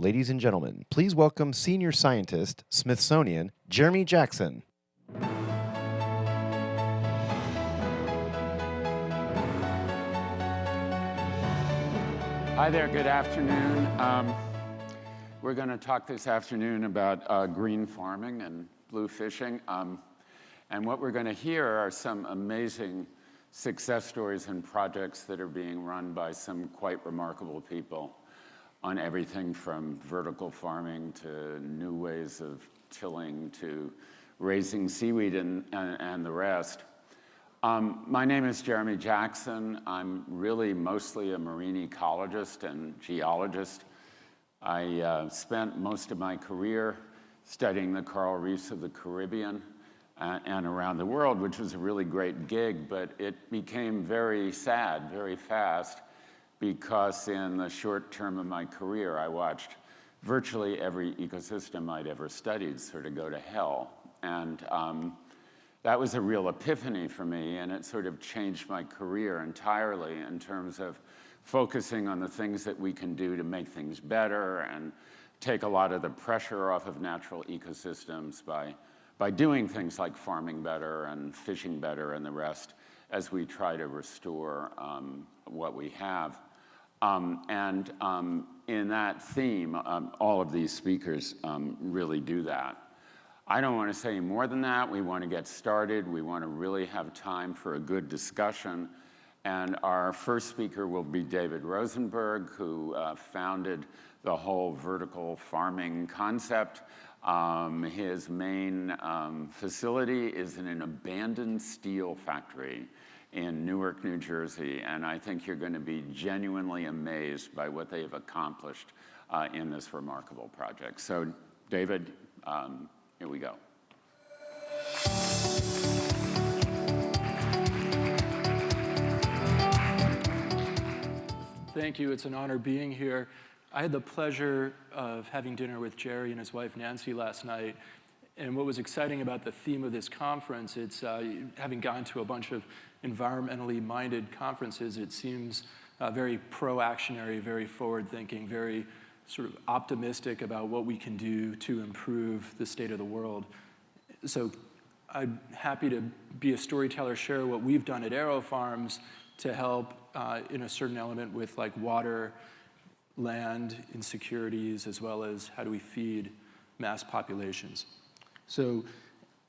ladies and gentlemen, please welcome Senior Scientist, Smithsonian, Jeremy Jackson. Hi there, good afternoon. We're going to talk this afternoon about green farming and blue fishing. And what we're going to hear are some amazing success stories and projects that are being run by some quite remarkable people on everything from vertical farming to new ways of tilling to raising seaweed and the rest. My name is Jeremy Jackson. I'm really mostly a marine ecologist and geologist. I spent most of my career studying the coral reefs of the Caribbean and around the world, which was a really great gig, but it became very sad very fast because in the short term of my career, I watched virtually every ecosystem I'd ever studied sort of go to hell. And that was a real epiphany for me, and it sort of changed my career entirely in terms of focusing on the things that we can do to make things better and take a lot of the pressure off of natural ecosystems by doing things like farming better and fishing better and the rest as we try to restore what we have. In that theme, all of these speakers really do that. I don't want to say more than that. We want to get started. We want to really have time for a good discussion. And our first speaker will be David Rosenberg, who founded the whole vertical farming concept. His main facility is in an abandoned steel factory in Newark, New Jersey. And I think you're going to be genuinely amazed by what they have accomplished in this remarkable project. So, David, here we go. Thank you. It's an honor being here. I had the pleasure of having dinner with Jerry and his wife Nancy last night. And what was exciting about the theme of this conference, it's having gone to a bunch of environmentally minded conferences, it seems very pro-actionary, very forward-thinking, very sort of optimistic about what we can do to improve the state of the world. So I'm happy to be a storyteller, share what we've done at AeroFarms to help in a certain element with like water, land insecurities, as well as how do we feed mass populations. So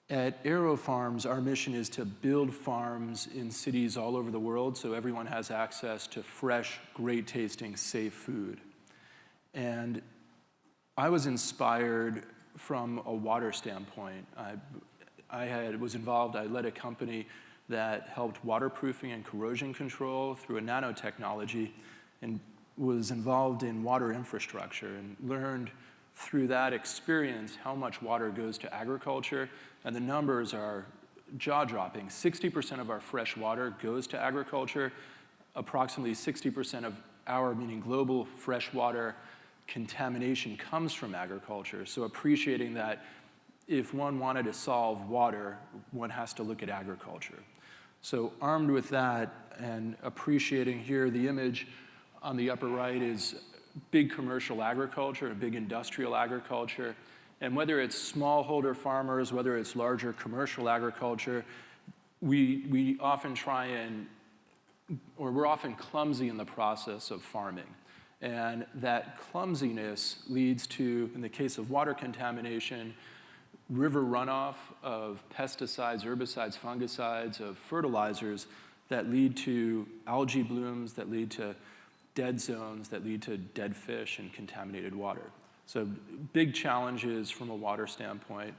at AeroFarms, our mission is to build farms in cities all over the world so everyone has access to fresh, great-tasting, safe food. And I was inspired from a water standpoint. I was involved, I led a company that helped waterproofing and corrosion control through a nanotechnology and was involved in water infrastructure and learned through that experience how much water goes to agriculture. And the numbers are jaw-dropping. 60% of our fresh water goes to agriculture. Approximately 60% of our, meaning global, fresh water contamination comes from agriculture. So appreciating that if one wanted to solve water, one has to look at agriculture. So armed with that and appreciating here, the image on the upper right is big commercial agriculture, big industrial agriculture. And whether it's smallholder farmers, whether it's larger commercial agriculture, we often we're often clumsy in the process of farming. And that clumsiness leads to, in the case of water contamination, river runoff of pesticides, herbicides, fungicides, of fertilizers that lead to algae blooms, that lead to dead zones, that lead to dead fish and contaminated water. So big challenges from a water standpoint.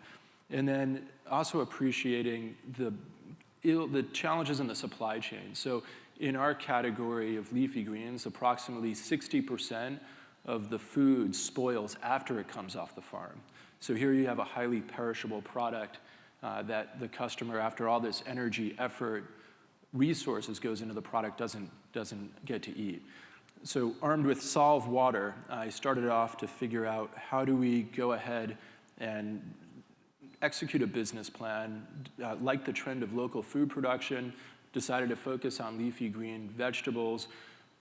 And then also appreciating the challenges in the supply chain. So in our category of leafy greens, approximately 60% of the food spoils after it comes off the farm. So here you have a highly perishable product that the customer, after all this energy, effort, resources goes into the product, doesn't get to eat. So armed with Solve Water, I started off to figure out how do we go ahead and execute a business plan, like the trend of local food production, decided to focus on leafy green vegetables,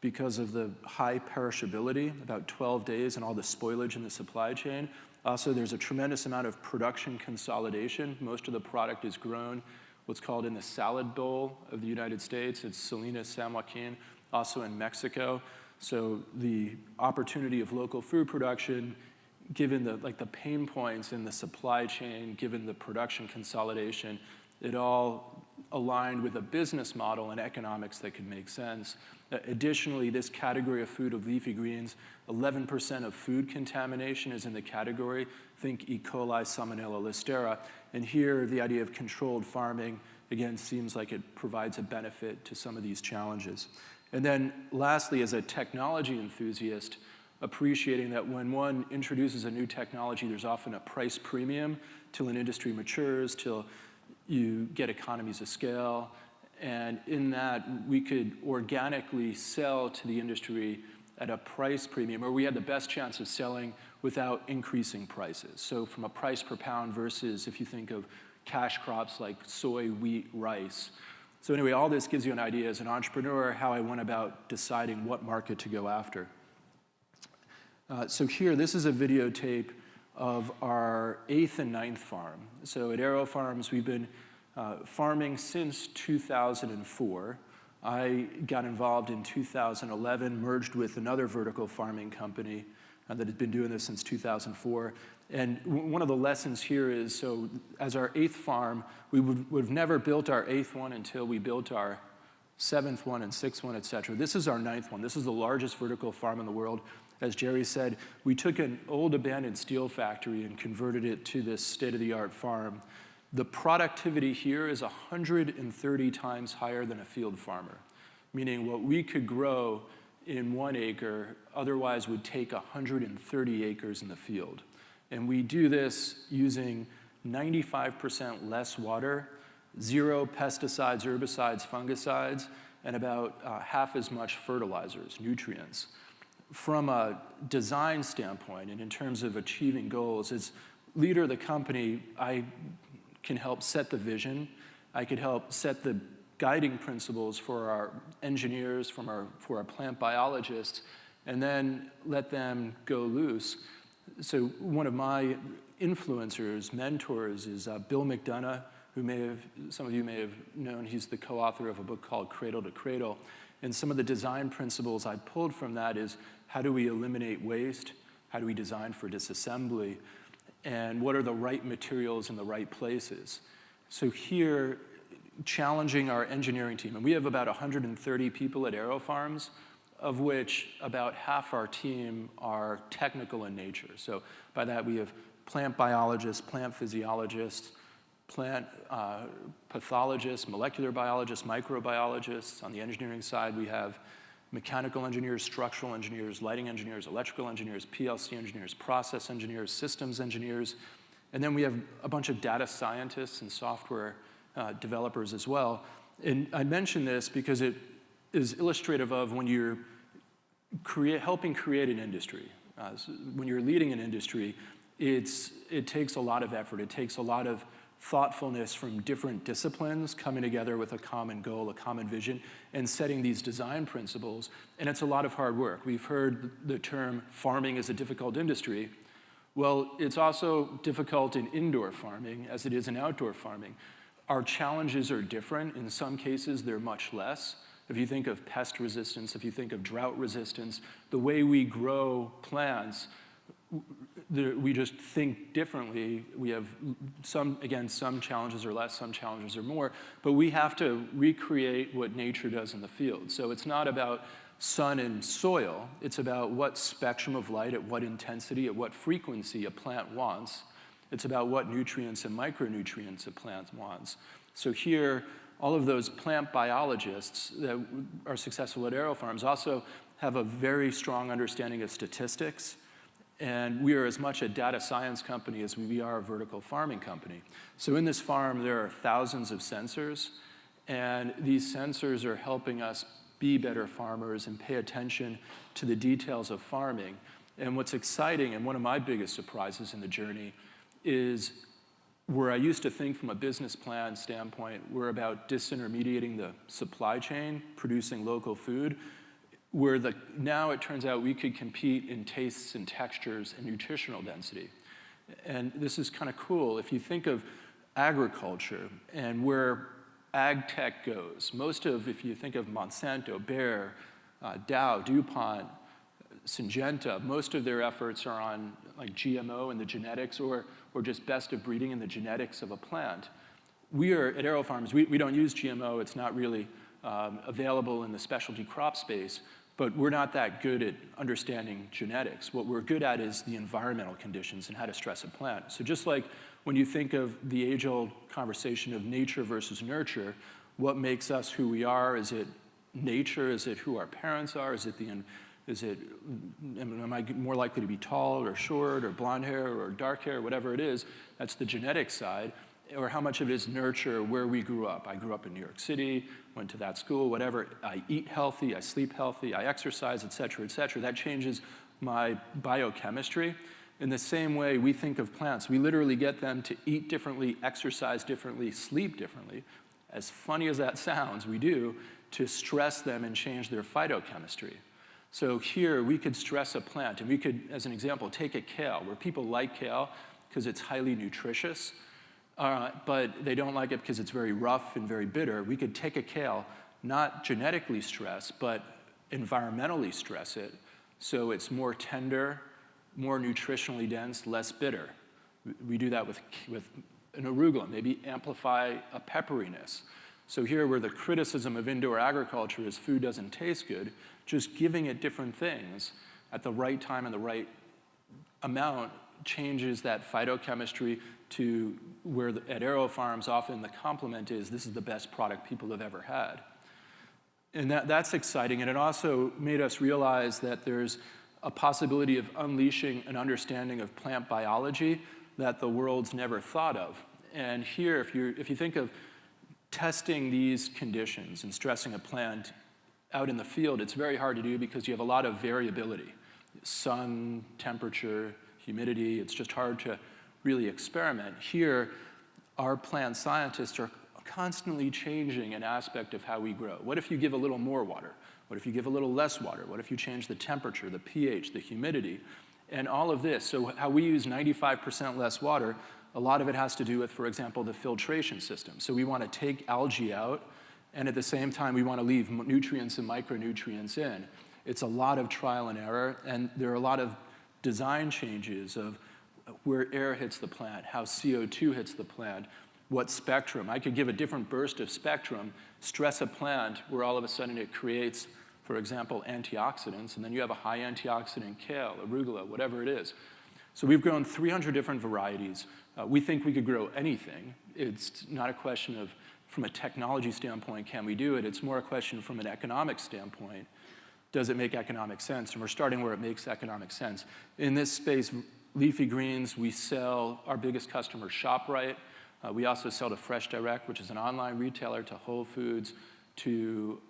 because of the high perishability, about 12 days, and all the spoilage in the supply chain. Also, there's a tremendous amount of production consolidation. Most of the product is grown what's called in the salad bowl of the United States. It's Salinas, San Joaquin, also in Mexico. So the opportunity of local food production, given the pain points in the supply chain, given the production consolidation, it all aligned with a business model and economics that could make sense. Additionally, this category of food, of leafy greens, 11% of food contamination is in the category. Think E. coli, Salmonella, Listeria. And here, the idea of controlled farming, again, seems like it provides a benefit to some of these challenges. And then lastly, as a technology enthusiast, appreciating that when one introduces a new technology, there's often a price premium till an industry matures, till you get economies of scale. And in that, we could organically sell to the industry at a price premium, or we had the best chance of selling without increasing prices. So from a price per pound versus if you think of cash crops like soy, wheat, rice. So anyway, all this gives you an idea as an entrepreneur how I went about deciding what market to go after. So here, this is a videotape of our 8th and 9th farm. So at AeroFarms, we've been farming since 2004. I got involved in 2011, merged with another vertical farming company that had been doing this since 2004. And one of the lessons here is, so as our 8th farm, we would have never built our 8th one until we built our 7th one and 6th one, et cetera. This is our 9th one. This is the largest vertical farm in the world. As Jerry said, we took an old abandoned steel factory and converted it to this state-of-the-art farm. The productivity here is 130 times higher than a field farmer, meaning what we could grow in 1 acre otherwise would take 130 acres in the field. And we do this using 95% less water, 0 pesticides, herbicides, fungicides, and about half as much fertilizers, nutrients. From a design standpoint and in terms of achieving goals, as leader of the company, I can help set the vision. I could help set the guiding principles for our engineers, for our plant biologists, and then let them go loose. So one of my influencers, mentors, is Bill Mcdonough, who some of you may have known. He's the co-author of a book called Cradle to Cradle. And some of the design principles I pulled from that is, how do we eliminate waste? How do we design for disassembly? And what are the right materials in the right places? So here, challenging our engineering team, and we have about 130 people at AeroFarms, of which about half our team are technical in nature. So by that, we have plant biologists, plant physiologists, plant pathologists, molecular biologists, microbiologists. On the engineering side, we have mechanical engineers, structural engineers, lighting engineers, electrical engineers, PLC engineers, process engineers, systems engineers. And then we have a bunch of data scientists and software developers as well. And I mention this because it is illustrative of when you're helping create an industry. When you're leading an industry, it takes a lot of effort. It takes a lot of thoughtfulness from different disciplines coming together with a common goal, a common vision, and setting these design principles. And it's a lot of hard work. We've heard the term farming is a difficult industry. Well, it's also difficult in indoor farming as it is in outdoor farming. Our challenges are different. In some cases, they're much less. If you think of pest resistance, if you think of drought resistance, the way we grow plants, we just think differently. We have some challenges are less, some challenges are more, but we have to recreate what nature does in the field. So it's not about sun and soil, it's about what spectrum of light, at what intensity, at what frequency a plant wants. It's about what nutrients and micronutrients a plant wants. So here, all of those plant biologists that are successful at AeroFarms also have a very strong understanding of statistics. And we are as much a data science company as we are a vertical farming company. So in this farm, there are thousands of sensors. And these sensors are helping us be better farmers and pay attention to the details of farming. And what's exciting, and one of my biggest surprises in the journey, is where I used to think from a business plan standpoint, we're about disintermediating the supply chain, producing local food. now it turns out we could compete in tastes and textures and nutritional density. And this is kind of cool. If you think of agriculture and where ag tech goes, if you think of Monsanto, Bayer, Dow, DuPont, Syngenta, most of their efforts are on like GMO and the genetics or just best of breeding and the genetics of a plant. We are, at AeroFarms, we don't use GMO. It's not really available in the specialty crop space, but we're not that good at understanding genetics. What we're good at is the environmental conditions and how to stress a plant. So just like when you think of the age-old conversation of nature versus nurture, what makes us who we are? Is it nature? Is it who our parents are? Am I more likely to be tall or short or blonde hair or dark hair, whatever it is? That's the genetic side. Or how much of it is nurture, where we grew up. I grew up in New York City, went to that school, whatever. I eat healthy, I sleep healthy, I exercise, et cetera, et cetera. That changes my biochemistry. In the same way, we think of plants. We literally get them to eat differently, exercise differently, sleep differently. As funny as that sounds, we do, to stress them and change their phytochemistry. So here, we could stress a plant, and we could, as an example, take a kale, where people like kale because it's highly nutritious, but they don't like it because it's very rough and very bitter. We could take a kale, not genetically stress, but environmentally stress it, so it's more tender, more nutritionally dense, less bitter. We do that with an arugula, maybe amplify a pepperiness. So here, where the criticism of indoor agriculture is food doesn't taste good, just giving it different things at the right time and the right amount changes that phytochemistry to where at AeroFarms often the compliment is, this is the best product people have ever had. And that's exciting, and it also made us realize that there's a possibility of unleashing an understanding of plant biology that the world's never thought of. And here, if you think of testing these conditions and stressing a plant out in the field, it's very hard to do because you have a lot of variability. Sun, temperature, humidity, it's just hard to really experiment. Here, our plant scientists are constantly changing an aspect of how we grow. What if you give a little more water? What if you give a little less water? What if you change the temperature, the pH, the humidity? And all of this, so how we use 95% less water, a lot of it has to do with, for example, the filtration system. So we want to take algae out, and at the same time, we want to leave nutrients and micronutrients in. It's a lot of trial and error, and there are a lot of design changes of where air hits the plant, how CO2 hits the plant, what spectrum. I could give a different burst of spectrum, stress a plant where all of a sudden it creates, for example, antioxidants, and then you have a high antioxidant kale, arugula, whatever it is. So we've grown 300 different varieties. We think we could grow anything. It's not a question of, from a technology standpoint, can we do it? It's more a question from an economic standpoint. Does it make economic sense? And we're starting where it makes economic sense. In this space, leafy greens, we sell our biggest customer, ShopRite. We also sell to Fresh Direct, which is an online retailer, to Whole Foods, to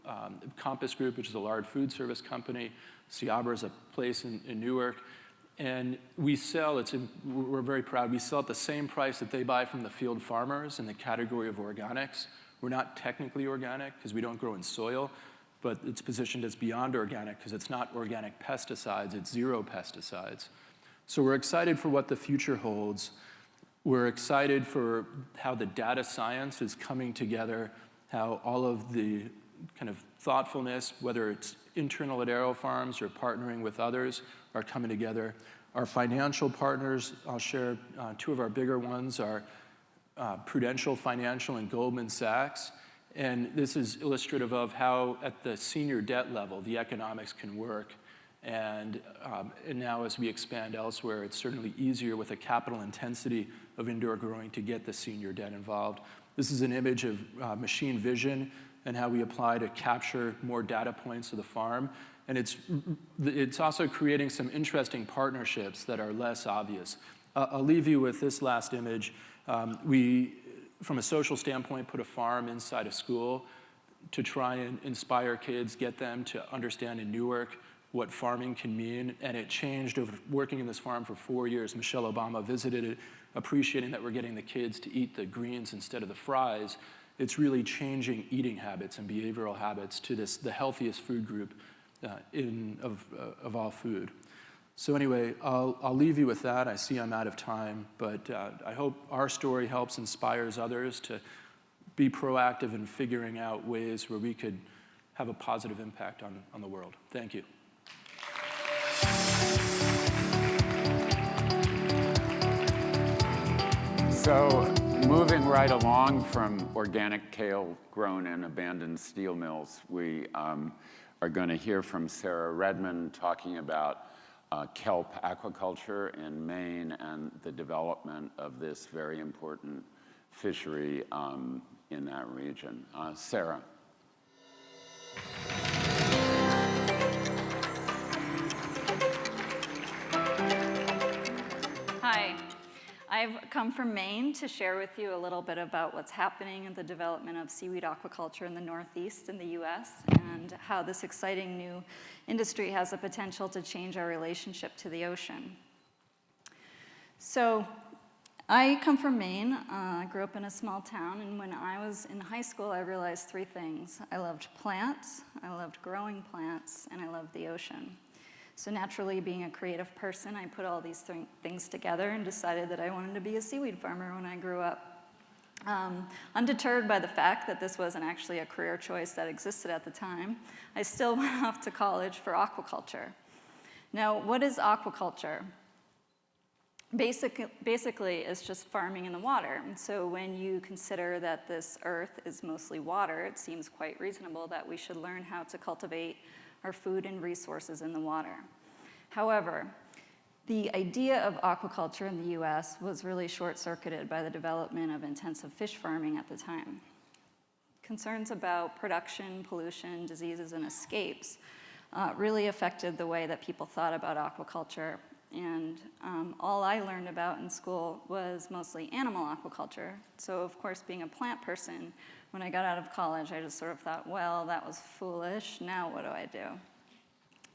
Compass Group, which is a large food service company. Ciabra is a place in Newark. And we sell, we're very proud, we sell at the same price that they buy from the field farmers in the category of organics. We're not technically organic because we don't grow in soil, but it's positioned as beyond organic because it's not organic pesticides, it's zero pesticides. So we're excited for what the future holds. We're excited for how the data science is coming together, how all of the kind of thoughtfulness, whether it's internal at AeroFarms or partnering with others, are coming together. Our financial partners, I'll share two of our bigger ones, are Prudential Financial and Goldman Sachs. And this is illustrative of how, at the senior debt level, the economics can work. And now as we expand elsewhere, it's certainly easier with a capital intensity of indoor growing to get the senior debt involved. This is an image of machine vision and how we apply to capture more data points of the farm. And it's also creating some interesting partnerships that are less obvious. I'll leave you with this last image. We, from a social standpoint, put a farm inside a school to try and inspire kids, get them to understand in Newark what farming can mean, and it changed over working in this farm for 4 years. Michelle Obama visited it, appreciating that we're getting the kids to eat the greens instead of the fries. It's really changing eating habits and behavioral habits to the healthiest food group of all food. So anyway, I'll leave you with that. I see I'm out of time, but I hope our story helps inspires others to be proactive in figuring out ways where we could have a positive impact on the world. Thank you. So moving right along from organic kale grown in abandoned steel mills, we are going to hear from Sarah Redmond talking about kelp aquaculture in Maine and the development of this very important fishery in that region. Sarah. Hi. I've come from Maine to share with you a little bit about what's happening in the development of seaweed aquaculture in the Northeast in the US and how this exciting new industry has the potential to change our relationship to the ocean. So I come from Maine. I grew up in a small town, and when I was in high school, I realized three things. I loved plants, I loved growing plants, and I loved the ocean. So naturally, being a creative person, I put all these things together and decided that I wanted to be a seaweed farmer when I grew up. Undeterred by the fact that this wasn't actually a career choice that existed at the time, I still went off to college for aquaculture. Now, what is aquaculture? Basically, it's just farming in the water. And so when you consider that this earth is mostly water, it seems quite reasonable that we should learn how to cultivate our food and resources in the water. However, the idea of aquaculture in the US was really short-circuited by the development of intensive fish farming at the time. Concerns about production, pollution, diseases, and escapes really affected the way that people thought about aquaculture. And all I learned about in school was mostly animal aquaculture. So of course, being a plant person, when I got out of college, I just sort of thought, well, that was foolish. Now what do I do?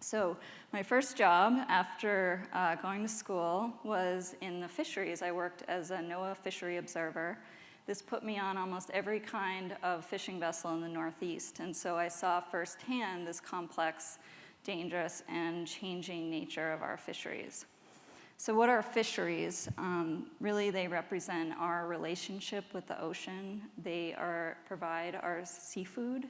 So my first job after going to school was in the fisheries. I worked as a NOAA fishery observer. This put me on almost every kind of fishing vessel in the Northeast. And so I saw firsthand this complex, dangerous, and changing nature of our fisheries. So what are fisheries? Really, they represent our relationship with the ocean. They provide our seafood.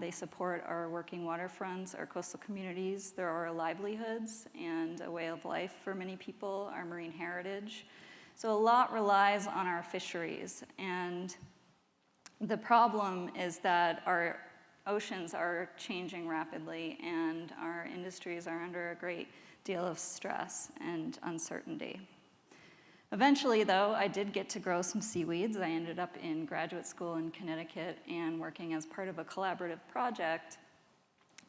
They support our working waterfronts, our coastal communities. They're our livelihoods and a way of life for many people, our marine heritage. So a lot relies on our fisheries. And the problem is that our oceans are changing rapidly, and our industries are under a great deal of stress and uncertainty. Eventually, though, I did get to grow some seaweeds. I ended up in graduate school in Connecticut and working as part of a collaborative project,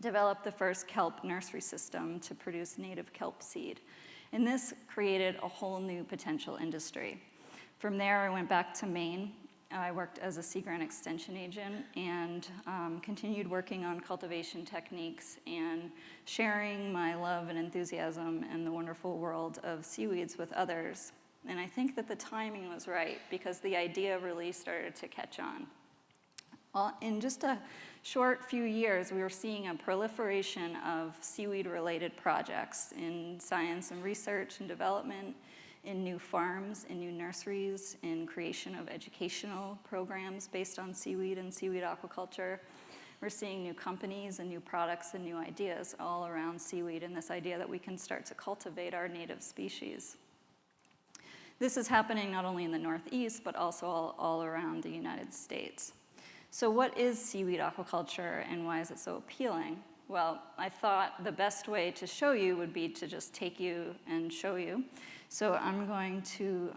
developed the first kelp nursery system to produce native kelp seed. And this created a whole new potential industry. From there, I went back to Maine. I worked as a sea grant extension agent and continued working on cultivation techniques and sharing my love and enthusiasm and the wonderful world of seaweeds with others. And I think that the timing was right because the idea really started to catch on. In just a short few years, we were seeing a proliferation of seaweed-related projects in science and research and development, in new farms, in new nurseries, in creation of educational programs based on seaweed and seaweed aquaculture. We're seeing new companies and new products and new ideas all around seaweed and this idea that we can start to cultivate our native species. This is happening not only in the Northeast, but also all around the United States. So what is seaweed aquaculture and why is it so appealing? Well, I thought the best way to show you would be to just take you and show you. So I'm going to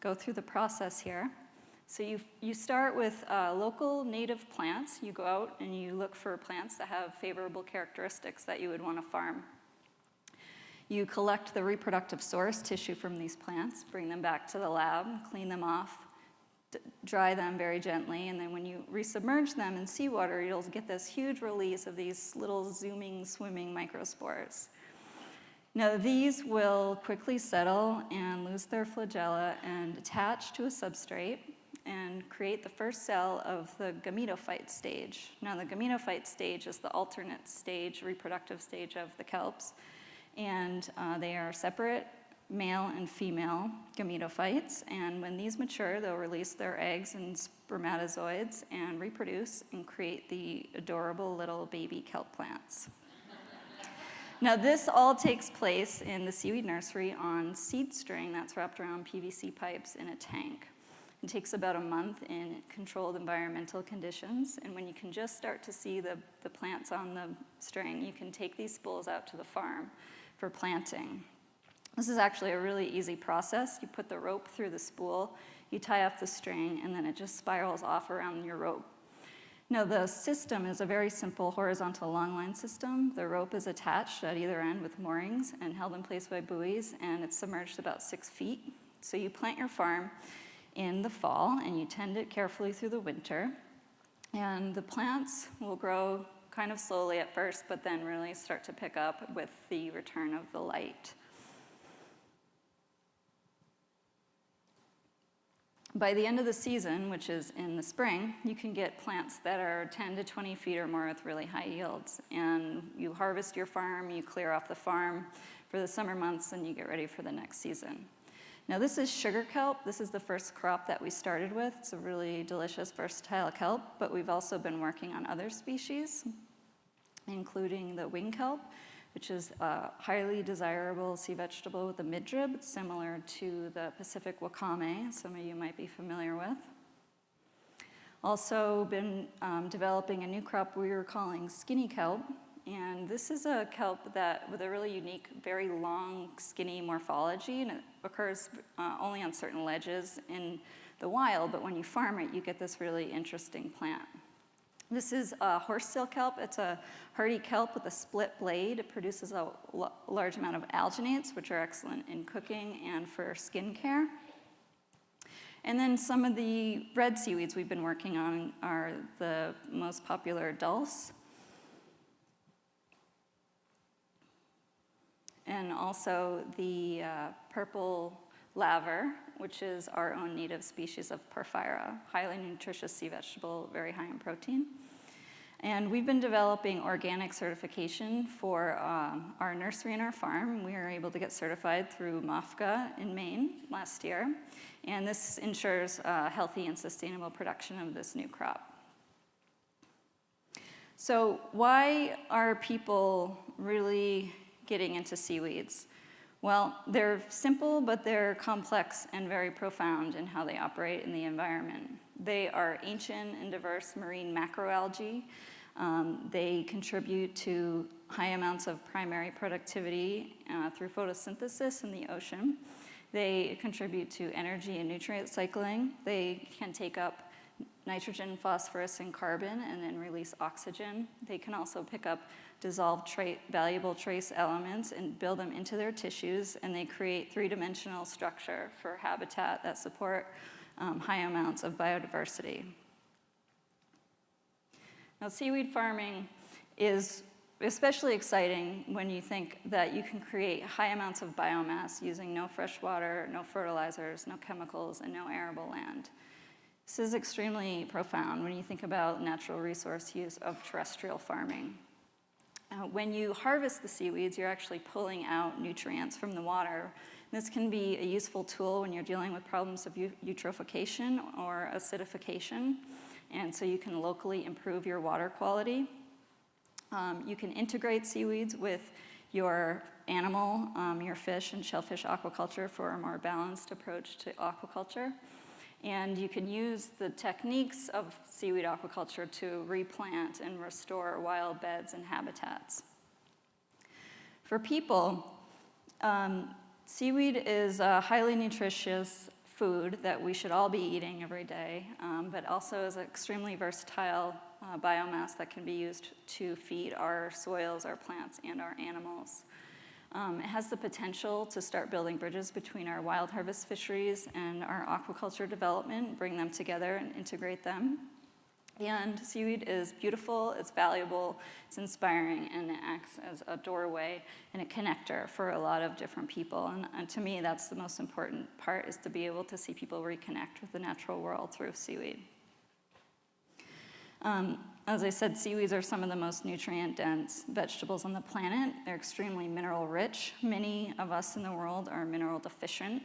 go through the process here. So you start with local native plants. You go out and you look for plants that have favorable characteristics that you would want to farm. You collect the reproductive source tissue from these plants, bring them back to the lab, clean them off, dry them very gently, and then when you resubmerge them in seawater, you'll get this huge release of these little zooming, swimming microspores. Now, these will quickly settle and lose their flagella and attach to a substrate, and create the first cell of the Gametophyte stage. Now, the Gametophyte stage is the alternate stage, reproductive stage of the kelps, and they are separate male and female gametophytes, and when these mature, they'll release their eggs and spermatozoids and reproduce and create the adorable little baby kelp plants. Now, this all takes place in the seaweed nursery on seed string that's wrapped around PVC pipes in a tank. It takes about a month in controlled environmental conditions, and when you can just start to see the plants on the string, you can take these spools out to the farm for planting. This is actually a really easy process. You put the rope through the spool, you tie off the string, and then it just spirals off around your rope. Now, the system is a very simple horizontal longline system. The rope is attached at either end with moorings and held in place by buoys, and it's submerged about 6 feet. So you plant your farm in the fall, and you tend it carefully through the winter. And the plants will grow kind of slowly at first, but then really start to pick up with the return of the light. By the end of the season, which is in the spring, you can get plants that are 10 to 20 feet or more with really high yields. And you harvest your farm, you clear off the farm for the summer months, and you get ready for the next season. Now, this is sugar kelp. This is the first crop that we started with. It's a really delicious, versatile kelp, but we've also been working on other species, including the wing kelp, which is a highly desirable sea vegetable with a midrib. It's similar to the Pacific wakame, some of you might be familiar with. Also been developing a new crop we were calling skinny kelp, and this is a kelp that with a really unique, very long, skinny morphology, and it occurs only on certain ledges in the wild, but when you farm it, you get this really interesting plant. This is a horsetail kelp. It's a hardy kelp with a split blade. It produces a large amount of alginates, which are excellent in cooking and for skin care. And then some of the red seaweeds we've been working on are the most popular dulse, and also the purple laver, which is our own native species of porphyra, highly nutritious sea vegetable, very high in protein. And we've been developing organic certification for our nursery and our farm. We were able to get certified through MOFGA in Maine last year, and this ensures healthy and sustainable production of this new crop. So why are people really getting into seaweeds? Well, they're simple, but they're complex and very profound in how they operate in the environment. They are ancient and diverse marine macroalgae. They contribute to high amounts of primary productivity through photosynthesis in the ocean. They contribute to energy and nutrient cycling. They can take up nitrogen, phosphorus, and carbon and then release oxygen. They can also pick up dissolved valuable trace elements and build them into their tissues, and they create three-dimensional structure for habitat that support high amounts of biodiversity. Now, seaweed farming is especially exciting when you think that you can create high amounts of biomass using no fresh water, no fertilizers, no chemicals, and no arable land. This is extremely profound when you think about natural resource use of terrestrial farming. When you harvest the seaweeds, you're actually pulling out nutrients from the water. This can be a useful tool when you're dealing with problems of eutrophication or acidification, and so you can locally improve your water quality. You can integrate seaweeds with your animal, your fish and shellfish aquaculture for a more balanced approach to aquaculture. And you can use the techniques of seaweed aquaculture to replant and restore wild beds and habitats. For people, seaweed is a highly nutritious food that we should all be eating every day, but also is an extremely versatile biomass that can be used to feed our soils, our plants, and our animals. It has the potential to start building bridges between our wild harvest fisheries and our aquaculture development, bring them together and integrate them. And seaweed is beautiful, it's valuable, it's inspiring, and it acts as a doorway and a connector for a lot of different people. And to me, that's the most important part, is to be able to see people reconnect with the natural world through seaweed. As I said, seaweeds are some of the most nutrient-dense vegetables on the planet. They're extremely mineral-rich. Many of us in the world are mineral deficient.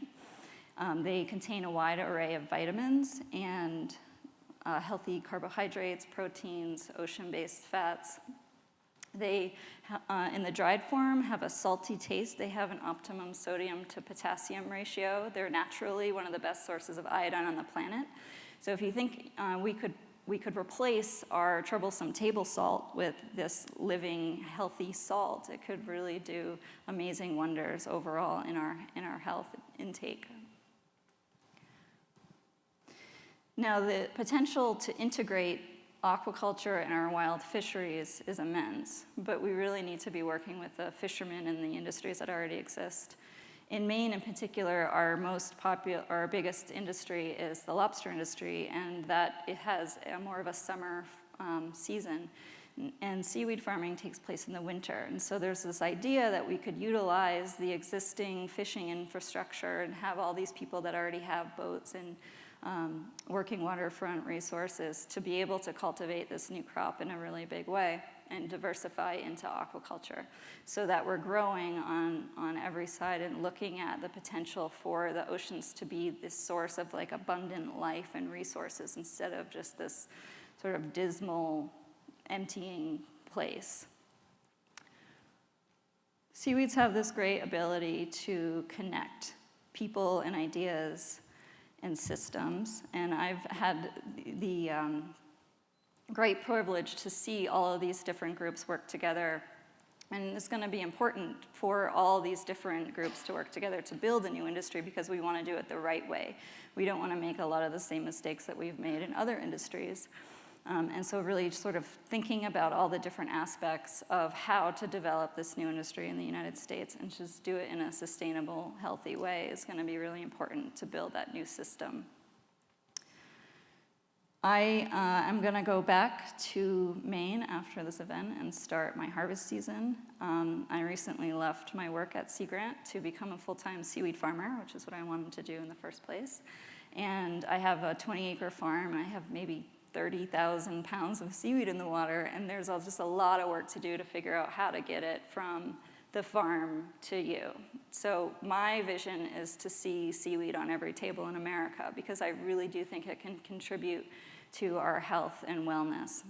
They contain a wide array of vitamins and healthy carbohydrates, proteins, ocean-based fats. They, in the dried form, have a salty taste. They have an optimum sodium to potassium ratio. They're naturally one of the best sources of iodine on the planet. So if you think we could replace our troublesome table salt with this living, healthy salt, it could really do amazing wonders overall in our health intake. Now, the potential to integrate aquaculture and our wild fisheries is immense, but we really need to be working with the fishermen and the industries that already exist. In Maine, in particular, our biggest industry is the lobster industry, and that it has more of a summer season. And seaweed farming takes place in the winter. And so there's this idea that we could utilize the existing fishing infrastructure and have all these people that already have boats and working waterfront resources to be able to cultivate this new crop in a really big way and diversify into aquaculture, so that we're growing on every side and looking at the potential for the oceans to be this source of like abundant life and resources instead of just this sort of dismal, emptying place. Seaweeds have this great ability to connect people and ideas and systems, and I've had the great privilege to see all of these different groups work together, and it's going to be important for all these different groups to work together to build a new industry, because we want to do it the right way. We don't want to make a lot of the same mistakes that we've made in other industries. And so really sort of thinking about all the different aspects of how to develop this new industry in the United States and just do it in a sustainable, healthy way is going to be really important to build that new system. I am going to go back to Maine after this event and start my harvest season. I recently left my work at Sea Grant to become a full-time seaweed farmer, which is what I wanted to do in the first place. And I have a 20-acre farm, and I have maybe 30,000 pounds of seaweed in the water, and there's just a lot of work to do to figure out how to get it from the farm to you. So my vision is to see seaweed on every table in America, because I really do think it can contribute to our health and wellness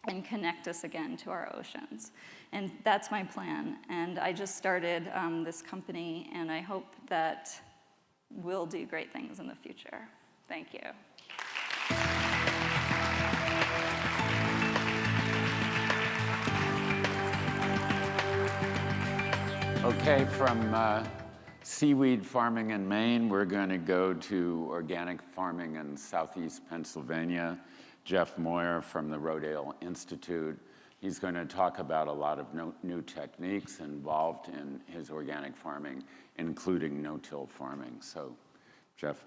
and connect us again to our oceans. And that's my plan. And I just started this company, and I hope that we'll do great things in the future. Thank you. Okay, from seaweed farming in Maine, we're going to go to organic farming in southeast Pennsylvania. Jeff Moyer from the Rodale Institute. He's going to talk about a lot of new techniques involved in his organic farming, including no-till farming. So, Jeff,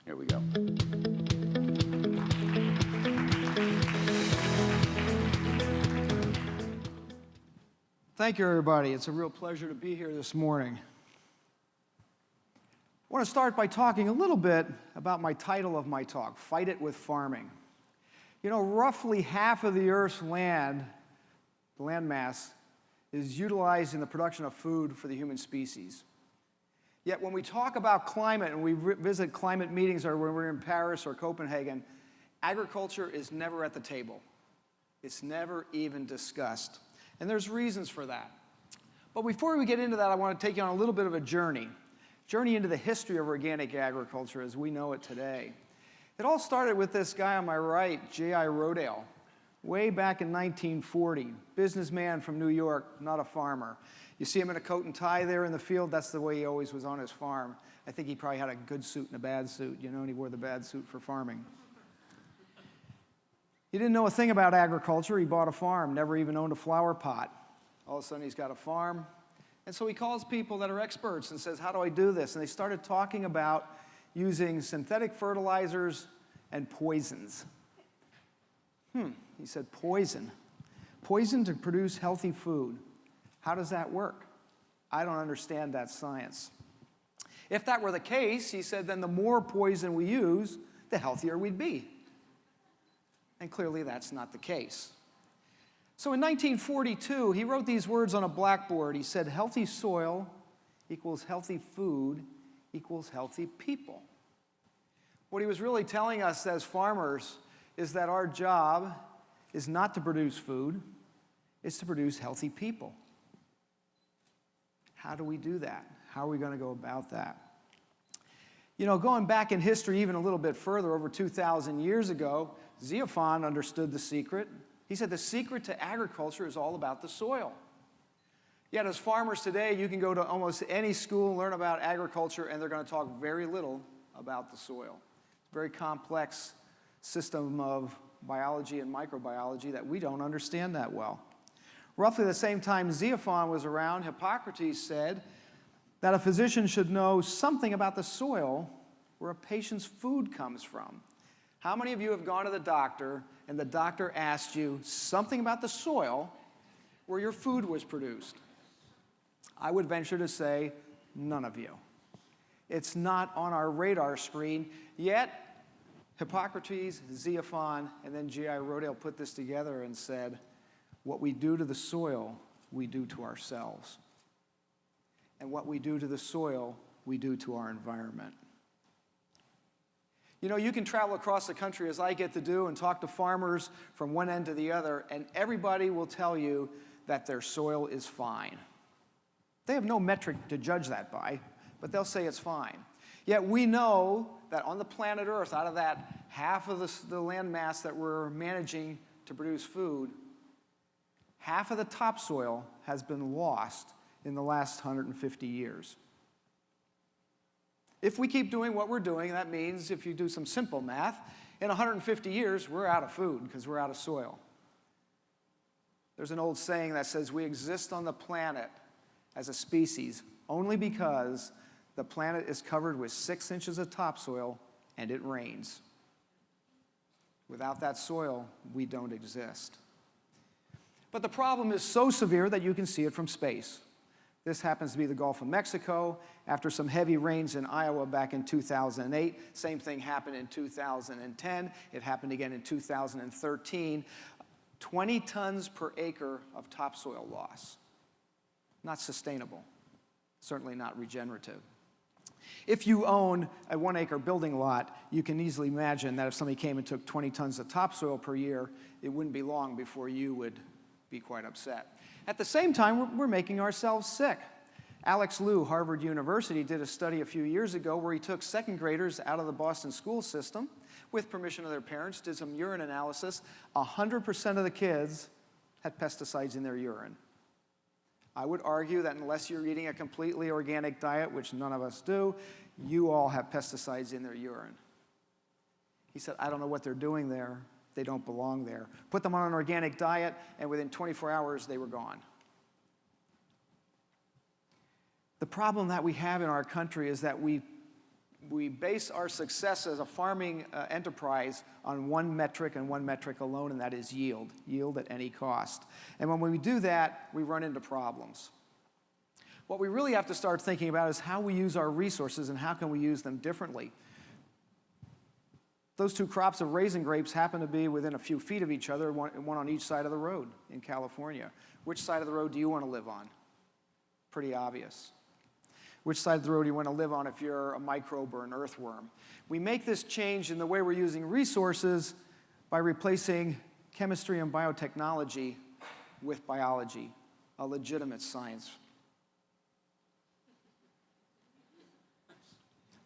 here we go. Thank you, everybody. It's a real pleasure to be here this morning. I want to start by talking a little bit about my title of my talk, Fight It with Farming. You know, roughly half of the Earth's land, the land mass, is utilized in the production of food for the human species. Yet when we talk about climate and we visit climate meetings, or when we're in Paris or Copenhagen, agriculture is never at the table. It's never even discussed. And there's reasons for that. But before we get into that, I want to take you on a little bit of a journey into the history of organic agriculture as we know it today. It all started with this guy on my right, J.I. Rodale, way back in 1940, businessman from New York, not a farmer. You see him in a coat and tie there in the field, that's the way he always was on his farm. I think he probably had a good suit and a bad suit, you know, and he wore the bad suit for farming. He didn't know a thing about agriculture. He bought a farm, never even owned a flower pot. All of a sudden, he's got a farm. And so he calls people that are experts and says, how do I do this? And they started talking about using synthetic fertilizers and poisons. He said, poison. Poison to produce healthy food. How does that work? I don't understand that science. If that were the case, he said, then the more poison we use, the healthier we'd be. And clearly that's not the case. So in 1942, he wrote these words on a blackboard. He said, healthy soil equals healthy food equals healthy people. What he was really telling us as farmers is that our job is not to produce food, it's to produce healthy people. How do we do that? How are we going to go about that? You know, going back in history even a little bit further, over 2,000 years ago, Xenophon understood the secret. He said the secret to agriculture is all about the soil. Yet as farmers today, you can go to almost any school and learn about agriculture, and they're going to talk very little about the soil. It's a very complex system of biology and microbiology that we don't understand that well. Roughly the same time Xenophon was around, Hippocrates said that a physician should know something about the soil where a patient's food comes from. How many of you have gone to the doctor and the doctor asked you something about the soil where your food was produced? I would venture to say none of you. It's not on our radar screen, yet Hippocrates, Xenophon, and then G.I. Rodale put this together and said, what we do to the soil, we do to ourselves. And what we do to the soil, we do to our environment. You know, you can travel across the country as I get to do and talk to farmers from one end to the other, and everybody will tell you that their soil is fine. They have no metric to judge that by, but they'll say it's fine. Yet we know that on the planet Earth, out of that half of the land mass that we're managing to produce food, half of the topsoil has been lost in the last 150 years. If we keep doing what we're doing, that means if you do some simple math, in 150 years, we're out of food because we're out of soil. There's an old saying that says we exist on the planet as a species only because the planet is covered with 6 inches of topsoil and it rains. Without that soil, we don't exist. But the problem is so severe that you can see it from space. This happens to be the Gulf of Mexico. After some heavy rains in Iowa back in 2008, same thing happened in 2010. It happened again in 2013. 20 tons per acre of topsoil loss. Not sustainable, certainly not regenerative. If you own a 1-acre building lot, you can easily imagine that if somebody came and took 20 tons of topsoil per year, it wouldn't be long before you would be quite upset. At the same time, we're making ourselves sick. Alex Liu, Harvard University, did a study a few years ago where he took second graders out of the Boston school system with permission of their parents, did some urine analysis. 100% of the kids had pesticides in their urine. I would argue that unless you're eating a completely organic diet, which none of us do, you all have pesticides in their urine. He said, I don't know what they're doing there. They don't belong there. Put them on an organic diet, and within 24 hours, they were gone. The problem that we have in our country is that we base our success as a farming enterprise on one metric and one metric alone, and that is yield. Yield at any cost. And when we do that, we run into problems. What we really have to start thinking about is how we use our resources and how can we use them differently. Those two crops of raisin grapes happen to be within a few feet of each other, one on each side of the road in California. Which side of the road do you want to live on? Pretty obvious. Which side of the road do you want to live on if you're a microbe or an earthworm? We make this change in the way we're using resources by replacing chemistry and biotechnology with biology, a legitimate science.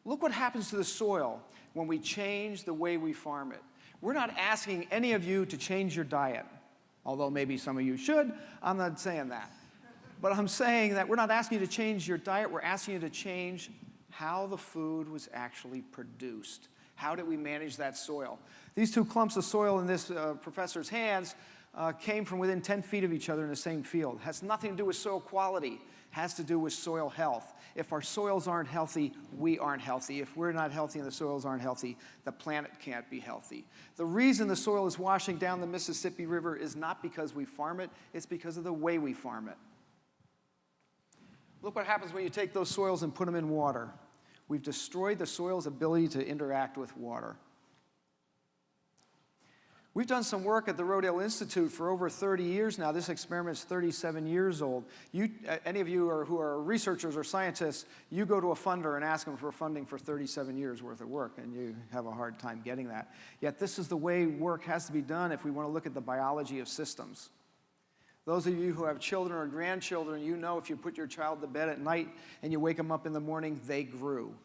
Look what happens to the soil when we change the way we farm it. We're not asking any of you to change your diet, although maybe some of you should. I'm not saying that. But I'm saying that we're not asking you to change your diet. We're asking you to change how the food was actually produced. How did we manage that soil? These two clumps of soil in this professor's hands came from within 10 feet of each other in the same field. It has nothing to do with soil quality. It has to do with soil health. If our soils aren't healthy, we aren't healthy. If we're not healthy and the soils aren't healthy, the planet can't be healthy. The reason the soil is washing down the Mississippi River is not because we farm it, it's because of the way we farm it. Look what happens when you take those soils and put them in water. We've destroyed the soil's ability to interact with water. We've done some work at the Rodale Institute for over 30 years now. This experiment's 37 years old. Any of you who are researchers or scientists, you go to a funder and ask them for funding for 37 years worth of work, and you have a hard time getting that. Yet this is the way work has to be done if we want to look at the biology of systems. Those of you who have children or grandchildren, you know if you put your child to bed at night and you wake them up in the morning, they grew.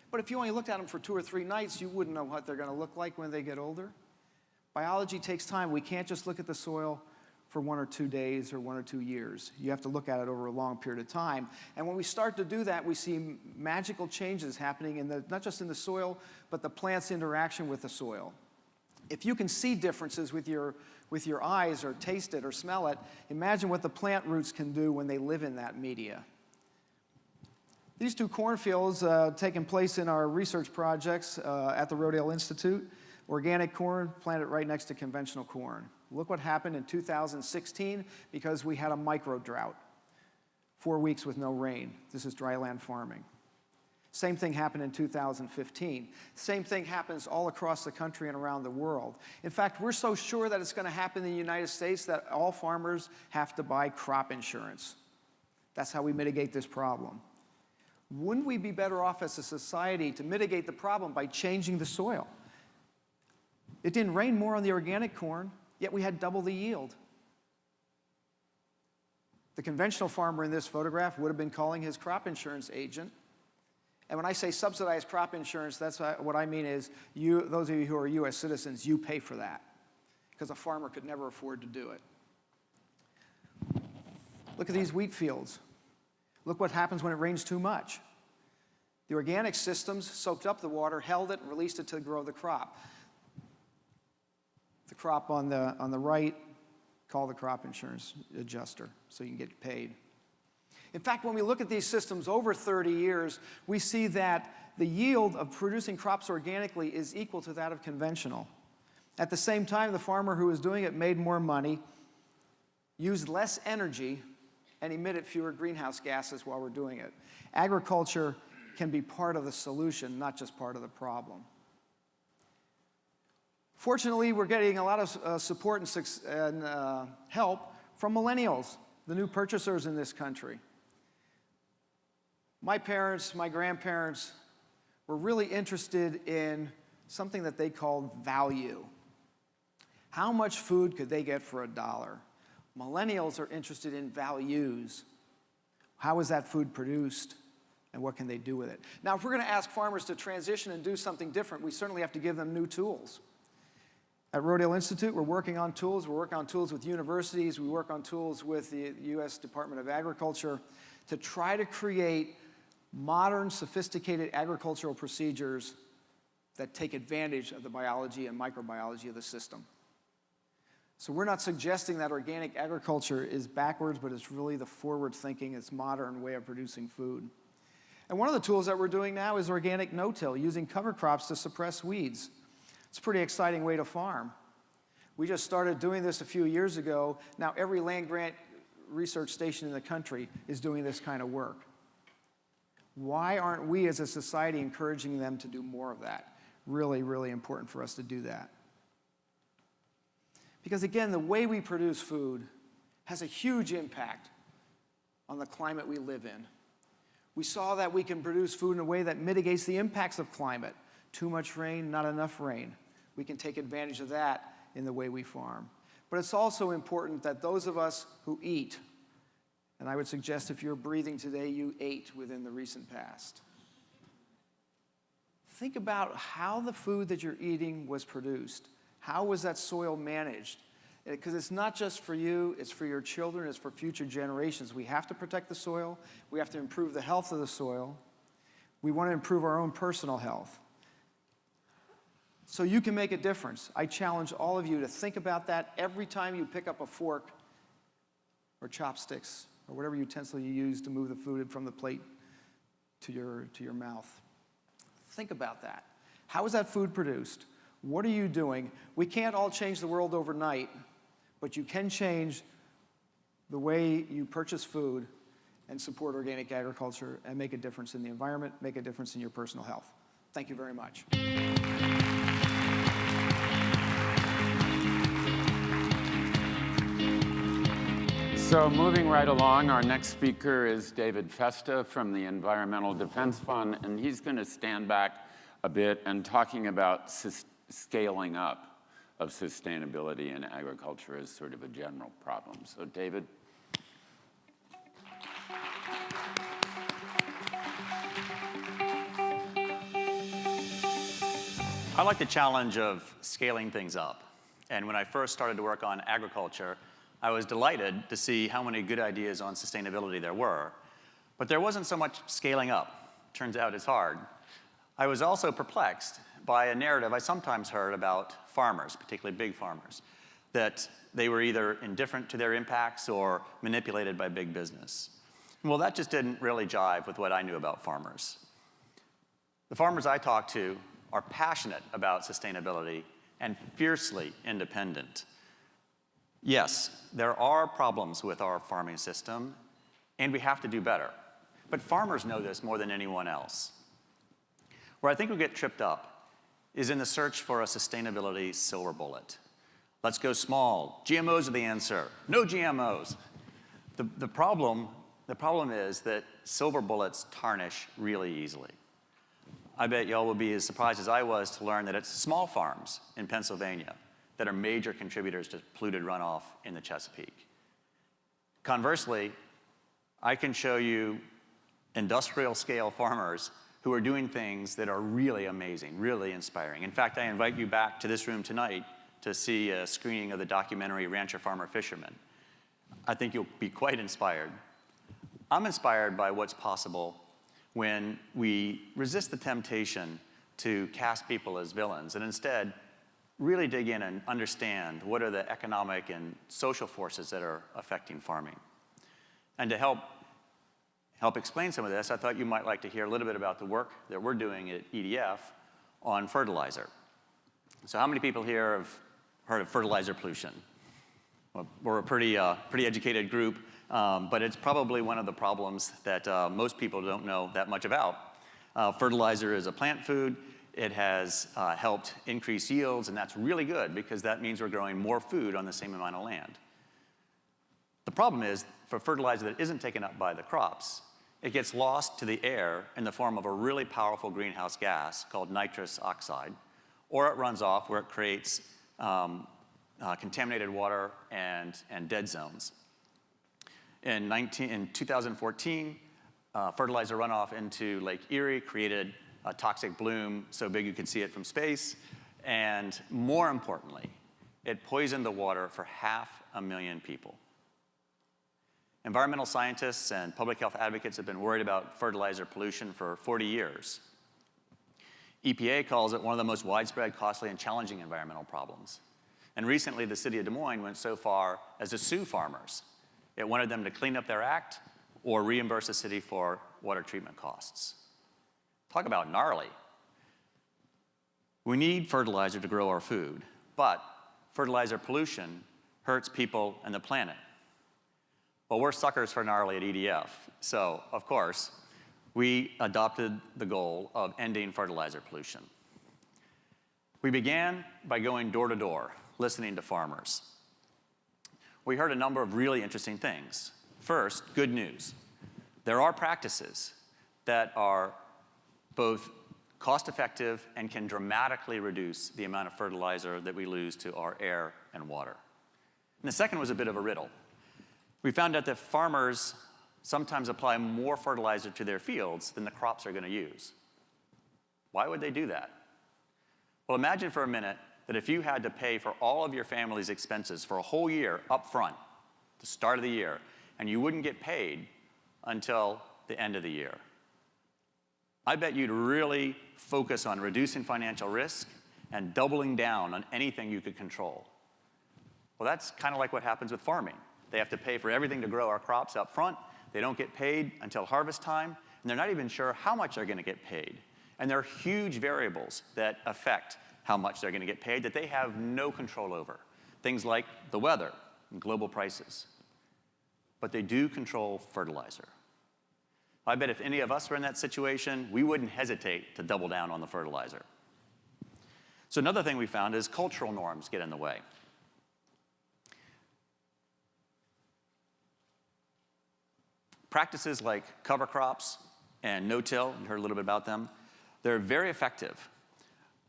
But if you only looked at them for 2 or 3 nights, you wouldn't know what they're going to look like when they get older. Biology takes time. We can't just look at the soil for 1 or 2 days or 1 or 2 years. You have to look at it over a long period of time. And when we start to do that, we see magical changes happening in not just in the soil, but the plant's interaction with the soil. If you can see differences with your eyes or taste it or smell it, imagine what the plant roots can do when they live in that media. These 2 cornfields taking place in our research projects at the Rodale Institute. Organic corn planted right next to conventional corn. Look what happened in 2016 because we had a micro drought. 4 weeks with no rain. This is dryland farming. Same thing happened in 2015. Same thing happens all across the country and around the world. In fact, we're so sure that it's going to happen in the United States that all farmers have to buy crop insurance. That's how we mitigate this problem. Wouldn't we be better off as a society to mitigate the problem by changing the soil? It didn't rain more on the organic corn, yet we had double the yield. The conventional farmer in this photograph would have been calling his crop insurance agent. And when I say subsidized crop insurance, that's what I mean is those of you who are U.S. citizens, you pay for that because a farmer could never afford to do it. Look at these wheat fields. Look what happens when it rains too much. The organic systems soaked up the water, held it, and released it to grow the crop. The crop on the right, call the crop insurance adjuster so you can get paid. In fact, when we look at these systems over 30 years, we see that the yield of producing crops organically is equal to that of conventional. At the same time, the farmer who was doing it made more money, used less energy, and emitted fewer greenhouse gases while we're doing it. Agriculture can be part of the solution, not just part of the problem. Fortunately, we're getting a lot of support and help from millennials, the new purchasers in this country. My parents, my grandparents were really interested in something that they called value. How much food could they get for $1? Millennials are interested in values. How is that food produced, and what can they do with it? Now, if we're going to ask farmers to transition and do something different, we certainly have to give them new tools. At Rodale Institute, we're working on tools. We're working on tools with universities. We work on tools with the U.S. Department of Agriculture to try to create modern, sophisticated agricultural procedures that take advantage of the biology and microbiology of the system. So we're not suggesting that organic agriculture is backwards, but it's really the forward-thinking, it's modern way of producing food. And one of the tools that we're doing now is organic no-till, using cover crops to suppress weeds. It's a pretty exciting way to farm. We just started doing this a few years ago. Now every land-grant research station in the country is doing this kind of work. Why aren't we as a society encouraging them to do more of that? Really, really important for us to do that. Because again, the way we produce food has a huge impact on the climate we live in. We saw that we can produce food in a way that mitigates the impacts of climate. Too much rain, not enough rain. We can take advantage of that in the way we farm. But it's also important that those of us who eat, and I would suggest if you're breathing today, you ate within the recent past. Think about how the food that you're eating was produced. How was that soil managed? Because it's not just for you, it's for your children, it's for future generations. We have to protect the soil. We have to improve the health of the soil. We want to improve our own personal health. so you can make a difference. I challenge all of you to think about that every time you pick up a fork or chopsticks or whatever utensil you use to move the food from the plate to your mouth. Think about that. How is that food produced? What are you doing? We can't all change the world overnight, but you can change the way you purchase food and support organic agriculture and make a difference in the environment, make a difference in your personal health. Thank you very much. So moving right along, our next speaker is David Festa from the Environmental Defense Fund, and he's going to stand back a bit and talking about scaling up of sustainability in agriculture as sort of a general problem. So David. I like the challenge of scaling things up. And when I first started to work on agriculture, I was delighted to see how many good ideas on sustainability there were. But there wasn't so much scaling up. Turns out it's hard. I was also perplexed by a narrative I sometimes heard about farmers, particularly big farmers, that they were either indifferent to their impacts or manipulated by big business. Well, that just didn't really jive with what I knew about farmers. The farmers I talked to are passionate about sustainability and fiercely independent. Yes, there are problems with our farming system, and we have to do better. But farmers know this more than anyone else. Where I think we get tripped up is in the search for a sustainability silver bullet. Let's go small. GMOs are the answer. No GMOs. The problem is that silver bullets tarnish really easily. I bet y'all will be as surprised as I was to learn that it's small farms in Pennsylvania that are major contributors to polluted runoff in the Chesapeake. Conversely, I can show you industrial scale farmers who are doing things that are really amazing, really inspiring. In fact, I invite you back to this room tonight to see a screening of the documentary Rancher, Farmer, Fisherman. I think you'll be quite inspired. I'm inspired by what's possible when we resist the temptation to cast people as villains and instead really dig in and understand what are the economic and social forces that are affecting farming. And to help explain some of this, I thought you might like to hear a little bit about the work that we're doing at EDF on fertilizer. So how many people here have heard of fertilizer pollution? Well, we're a pretty educated group, but it's probably one of the problems that most people don't know that much about. Fertilizer is a plant food. It has helped increase yields, and that's really good because that means we're growing more food on the same amount of land. The problem is, for fertilizer that isn't taken up by the crops, it gets lost to the air in the form of a really powerful greenhouse gas called nitrous oxide, or it runs off where it creates contaminated water and dead zones. In 2014, fertilizer runoff into Lake Erie created a toxic bloom so big you could see it from space, and more importantly, it poisoned the water for 500,000 people. Environmental scientists and public health advocates have been worried about fertilizer pollution for 40 years. EPA calls it one of the most widespread, costly, and challenging environmental problems. And recently, the city of Des Moines went so far as to sue farmers. It wanted them to clean up their act or reimburse the city for water treatment costs. Talk about gnarly. We need fertilizer to grow our food, but fertilizer pollution hurts people and the planet. Well, we're suckers for gnarly at EDF, so, of course, we adopted the goal of ending fertilizer pollution. We began by going door to door, listening to farmers. We heard a number of really interesting things. First, good news. There are practices that are both cost-effective and can dramatically reduce the amount of fertilizer that we lose to our air and water. And the second was a bit of a riddle. We found out that farmers sometimes apply more fertilizer to their fields than the crops are going to use. Why would they do that? Well, imagine for a minute that if you had to pay for all of your family's expenses for a whole year up front, the start of the year, and you wouldn't get paid until the end of the year. I bet you'd really focus on reducing financial risk and doubling down on anything you could control. Well, that's kind of like what happens with farming. They have to pay for everything to grow our crops up front. They don't get paid until harvest time, and they're not even sure how much they're going to get paid. And there are huge variables that affect how much they're going to get paid that they have no control over. Things like the weather and global prices. But they do control fertilizer. I bet if any of us were in that situation, we wouldn't hesitate to double down on the fertilizer. So another thing we found is cultural norms get in the way. Practices like cover crops and no-till, you heard a little bit about them, they're very effective,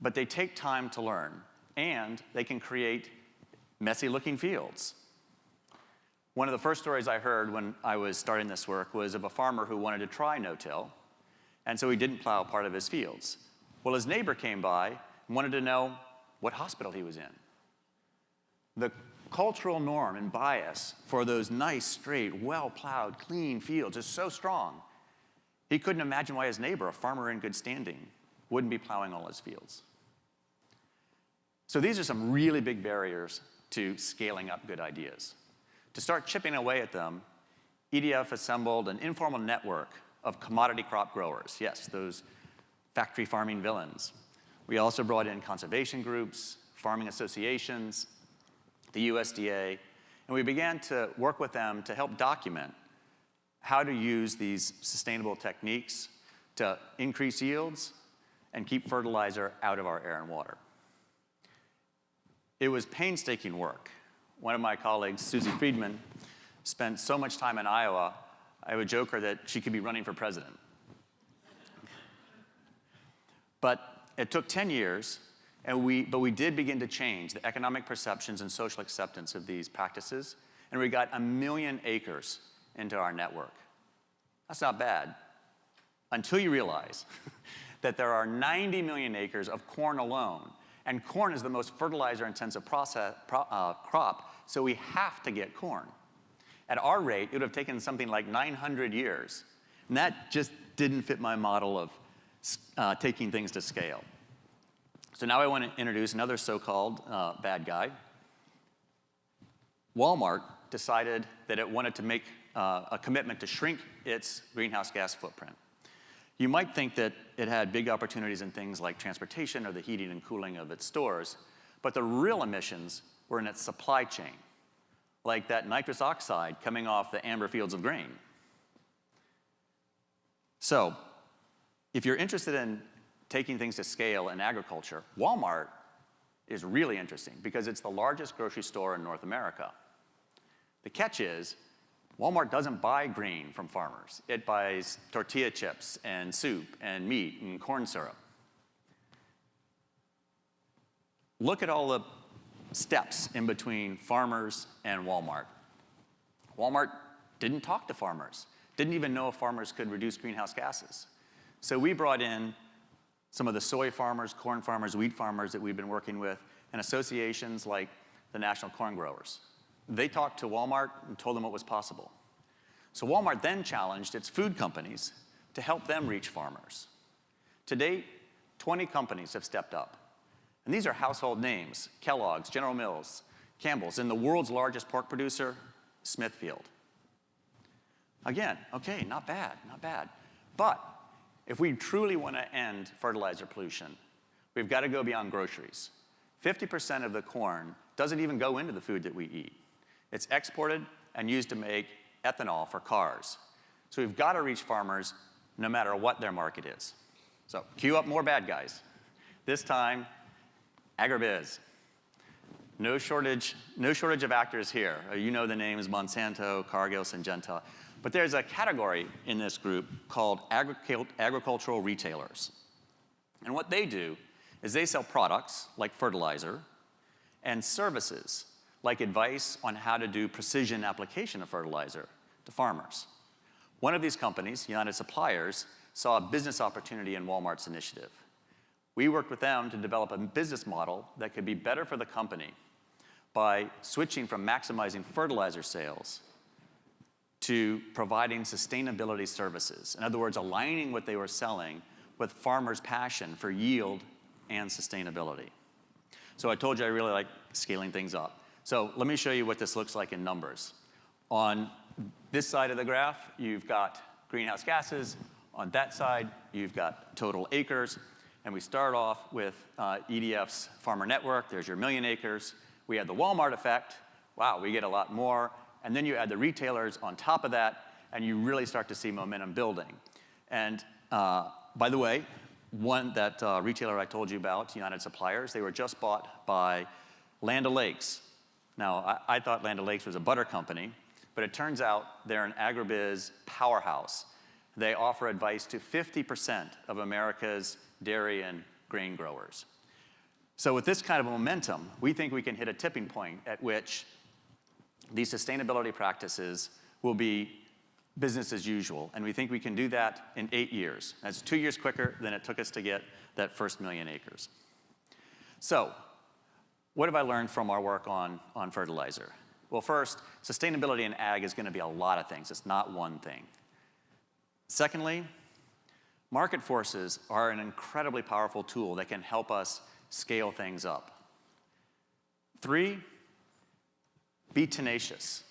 but they take time to learn, and they can create messy-looking fields. One of the first stories I heard when I was starting this work was of a farmer who wanted to try no-till, and so he didn't plow part of his fields. Well, his neighbor came by and wanted to know what hospital he was in. The cultural norm and bias for those nice, straight, well-plowed, clean fields is so strong, he couldn't imagine why his neighbor, a farmer in good standing, wouldn't be plowing all his fields. So these are some really big barriers to scaling up good ideas. To start chipping away at them, EDF assembled an informal network of commodity crop growers. Yes, those factory farming villains. We also brought in conservation groups, farming associations, the USDA, and we began to work with them to help document how to use these sustainable techniques to increase yields and keep fertilizer out of our air and water. It was painstaking work. One of my colleagues, Susie Friedman, spent so much time in Iowa, I would joke her that she could be running for president. But it took 10 years, but we did begin to change the economic perceptions and social acceptance of these practices, and we got 1 million acres into our network. That's not bad, until you realize that there are 90 million acres of corn alone, and corn is the most fertilizer-intensive crop, so we have to get corn. At our rate, it would have taken something like 900 years, and that just didn't fit my model of taking things to scale. So now I want to introduce another so-called bad guy. Walmart decided that it wanted to make a commitment to shrink its greenhouse gas footprint. You might think that it had big opportunities in things like transportation or the heating and cooling of its stores, but the real emissions were in its supply chain, like that nitrous oxide coming off the amber fields of grain. So, if you're interested in taking things to scale in agriculture, Walmart is really interesting because it's the largest grocery store in North America. The catch is, Walmart doesn't buy grain from farmers. It buys tortilla chips and soup and meat and corn syrup. Look at all the steps in between farmers and Walmart. Walmart didn't talk to farmers, didn't even know if farmers could reduce greenhouse gases. So we brought in some of the soy farmers, corn farmers, wheat farmers that we've been working with, and associations like the National Corn Growers. They talked to Walmart and told them what was possible. So Walmart then challenged its food companies to help them reach farmers. To date, 20 companies have stepped up. And these are household names: Kellogg's, General Mills, Campbell's, and the world's largest pork producer, Smithfield. Again, okay, not bad, not bad. But if we truly want to end fertilizer pollution, we've got to go beyond groceries. 50% of the corn doesn't even go into the food that we eat. It's exported and used to make ethanol for cars. So we've got to reach farmers no matter what their market is. So cue up more bad guys. This time, agribiz. No shortage of actors here. You know the names Monsanto, Cargill, Syngenta. But there's a category in this group called agricultural retailers. And what they do is they sell products like fertilizer and services like advice on how to do precision application of fertilizer to farmers. One of these companies, United Suppliers, saw a business opportunity in Walmart's initiative. We worked with them to develop a business model that could be better for the company by switching from maximizing fertilizer sales to providing sustainability services. In other words, aligning what they were selling with farmers' passion for yield and sustainability. So I told you I really like scaling things up. So let me show you what this looks like in numbers. On this side of the graph, you've got greenhouse gases. On that side, you've got total acres. And we start off with EDF's farmer network. There's your 1 million acres. We have the Walmart effect. Wow, we get a lot more. And then you add the retailers on top of that, and you really start to see momentum building. And by the way, that retailer I told you about, United Suppliers, they were just bought by Land O'Lakes. Now, I thought Land O'Lakes was a butter company, but it turns out they're an agribiz powerhouse. They offer advice to 50% of America's dairy and grain growers. So with this kind of momentum, we think we can hit a tipping point at which these sustainability practices will be business as usual, and we think we can do that in 8 years. That's 2 years quicker than it took us to get that first 1 million acres. So, what have I learned from our work on fertilizer? Well, first, sustainability in ag is going to be a lot of things. It's not one thing. Secondly, market forces are an incredibly powerful tool that can help us scale things up. 3, be tenacious.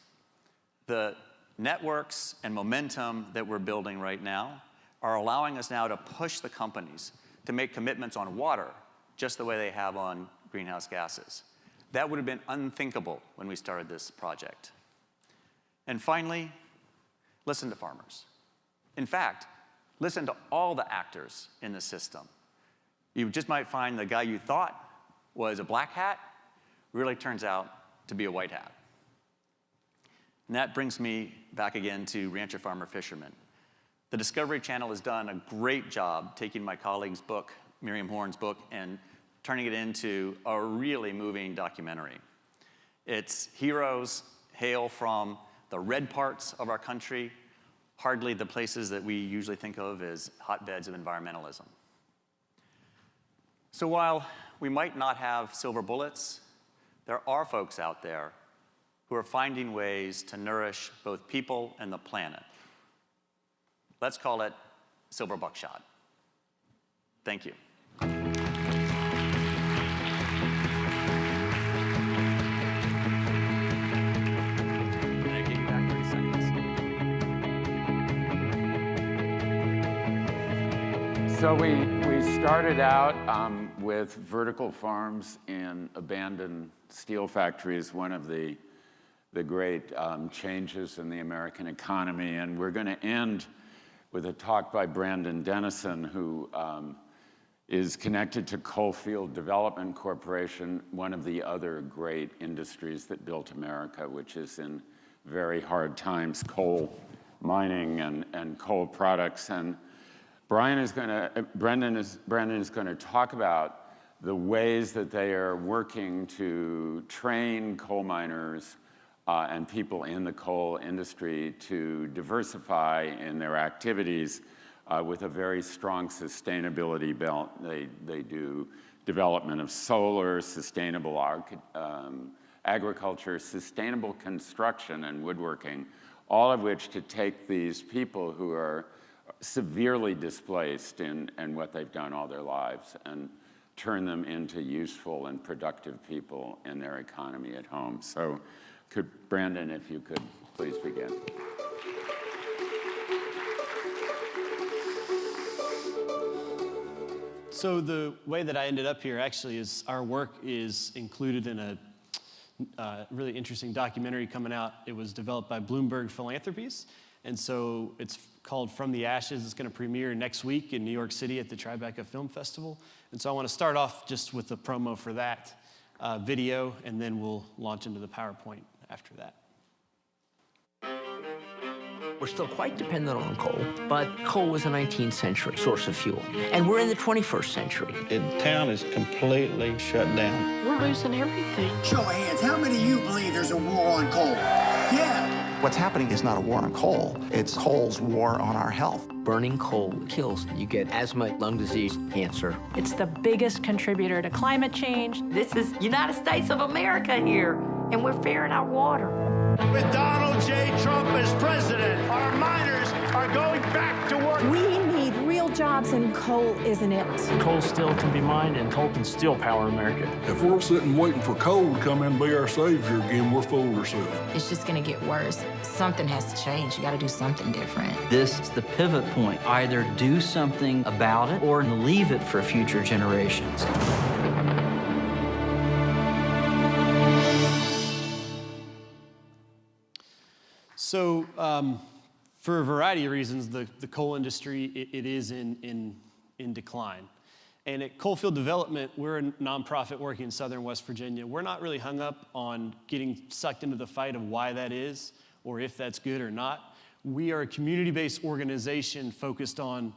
The networks and momentum that we're building right now are allowing us now to push the companies to make commitments on water just the way they have on greenhouse gases. That would have been unthinkable when we started this project. And finally, listen to farmers. In fact, listen to all the actors in the system. You just might find the guy you thought was a black hat really turns out to be a white hat. And that brings me back again to rancher, farmer, fisherman. The Discovery Channel has done a great job taking my colleague's book, Miriam Horn's book, and turning it into a really moving documentary. Its heroes hail from the red parts of our country, hardly the places that we usually think of as hotbeds of environmentalism. So while we might not have silver bullets, there are folks out there who are finding ways to nourish both people and the planet. Let's call it silver buckshot. Thank you. So we started out with vertical farms in abandoned steel factories, one of the great changes in the American economy. And we're going to end with a talk by Brandon Dennison, who is connected to Coalfield Development Corporation, one of the other great industries that built America, which is in very hard times, coal mining and coal products. And Brandon is going to talk about the ways that they are working to train coal miners and people in the coal industry to diversify in their activities with a very strong sustainability belt. They do development of solar, sustainable agriculture, sustainable construction and woodworking, all of which to take these people who are severely displaced in what they've done all their lives and turn them into useful and productive people in their economy at home. So Brandon, if you could please begin. So the way that I ended up here actually is our work is included in a really interesting documentary coming out. It was developed by Bloomberg Philanthropies. And so it's called From the Ashes. It's going to premiere next week in New York City at the Tribeca Film Festival. And so I want to start off just with the promo for that video, and then we'll launch into the PowerPoint after that. We're still quite dependent on coal, but coal was a 19th century source of fuel. And we're in the 21st century. The town is completely shut down. We're losing everything. Show of hands, how many of you believe there's a war on coal? Yeah. What's happening is not a war on coal. It's coal's war on our health. Burning coal kills. You get asthma, lung disease, cancer. It's the biggest contributor to climate change. This is United States of America here, and we're fearing our water. With Donald J. Trump as president, our miners are going back to work. We need real jobs, and coal isn't it. Coal still can be mined, and coal can still power America. If we're sitting waiting for coal to come in and be our savior again, we're fooling ourselves. It's just going to get worse. Something has to change. You got to do something different. This is the pivot point. Either do something about it or leave it for future generations. So, for a variety of reasons, the coal industry, it is in decline. And at Coalfield Development, we're a nonprofit working in southern West Virginia. We're not really hung up on getting sucked into the fight of why that is or if that's good or not. We are a community-based organization focused on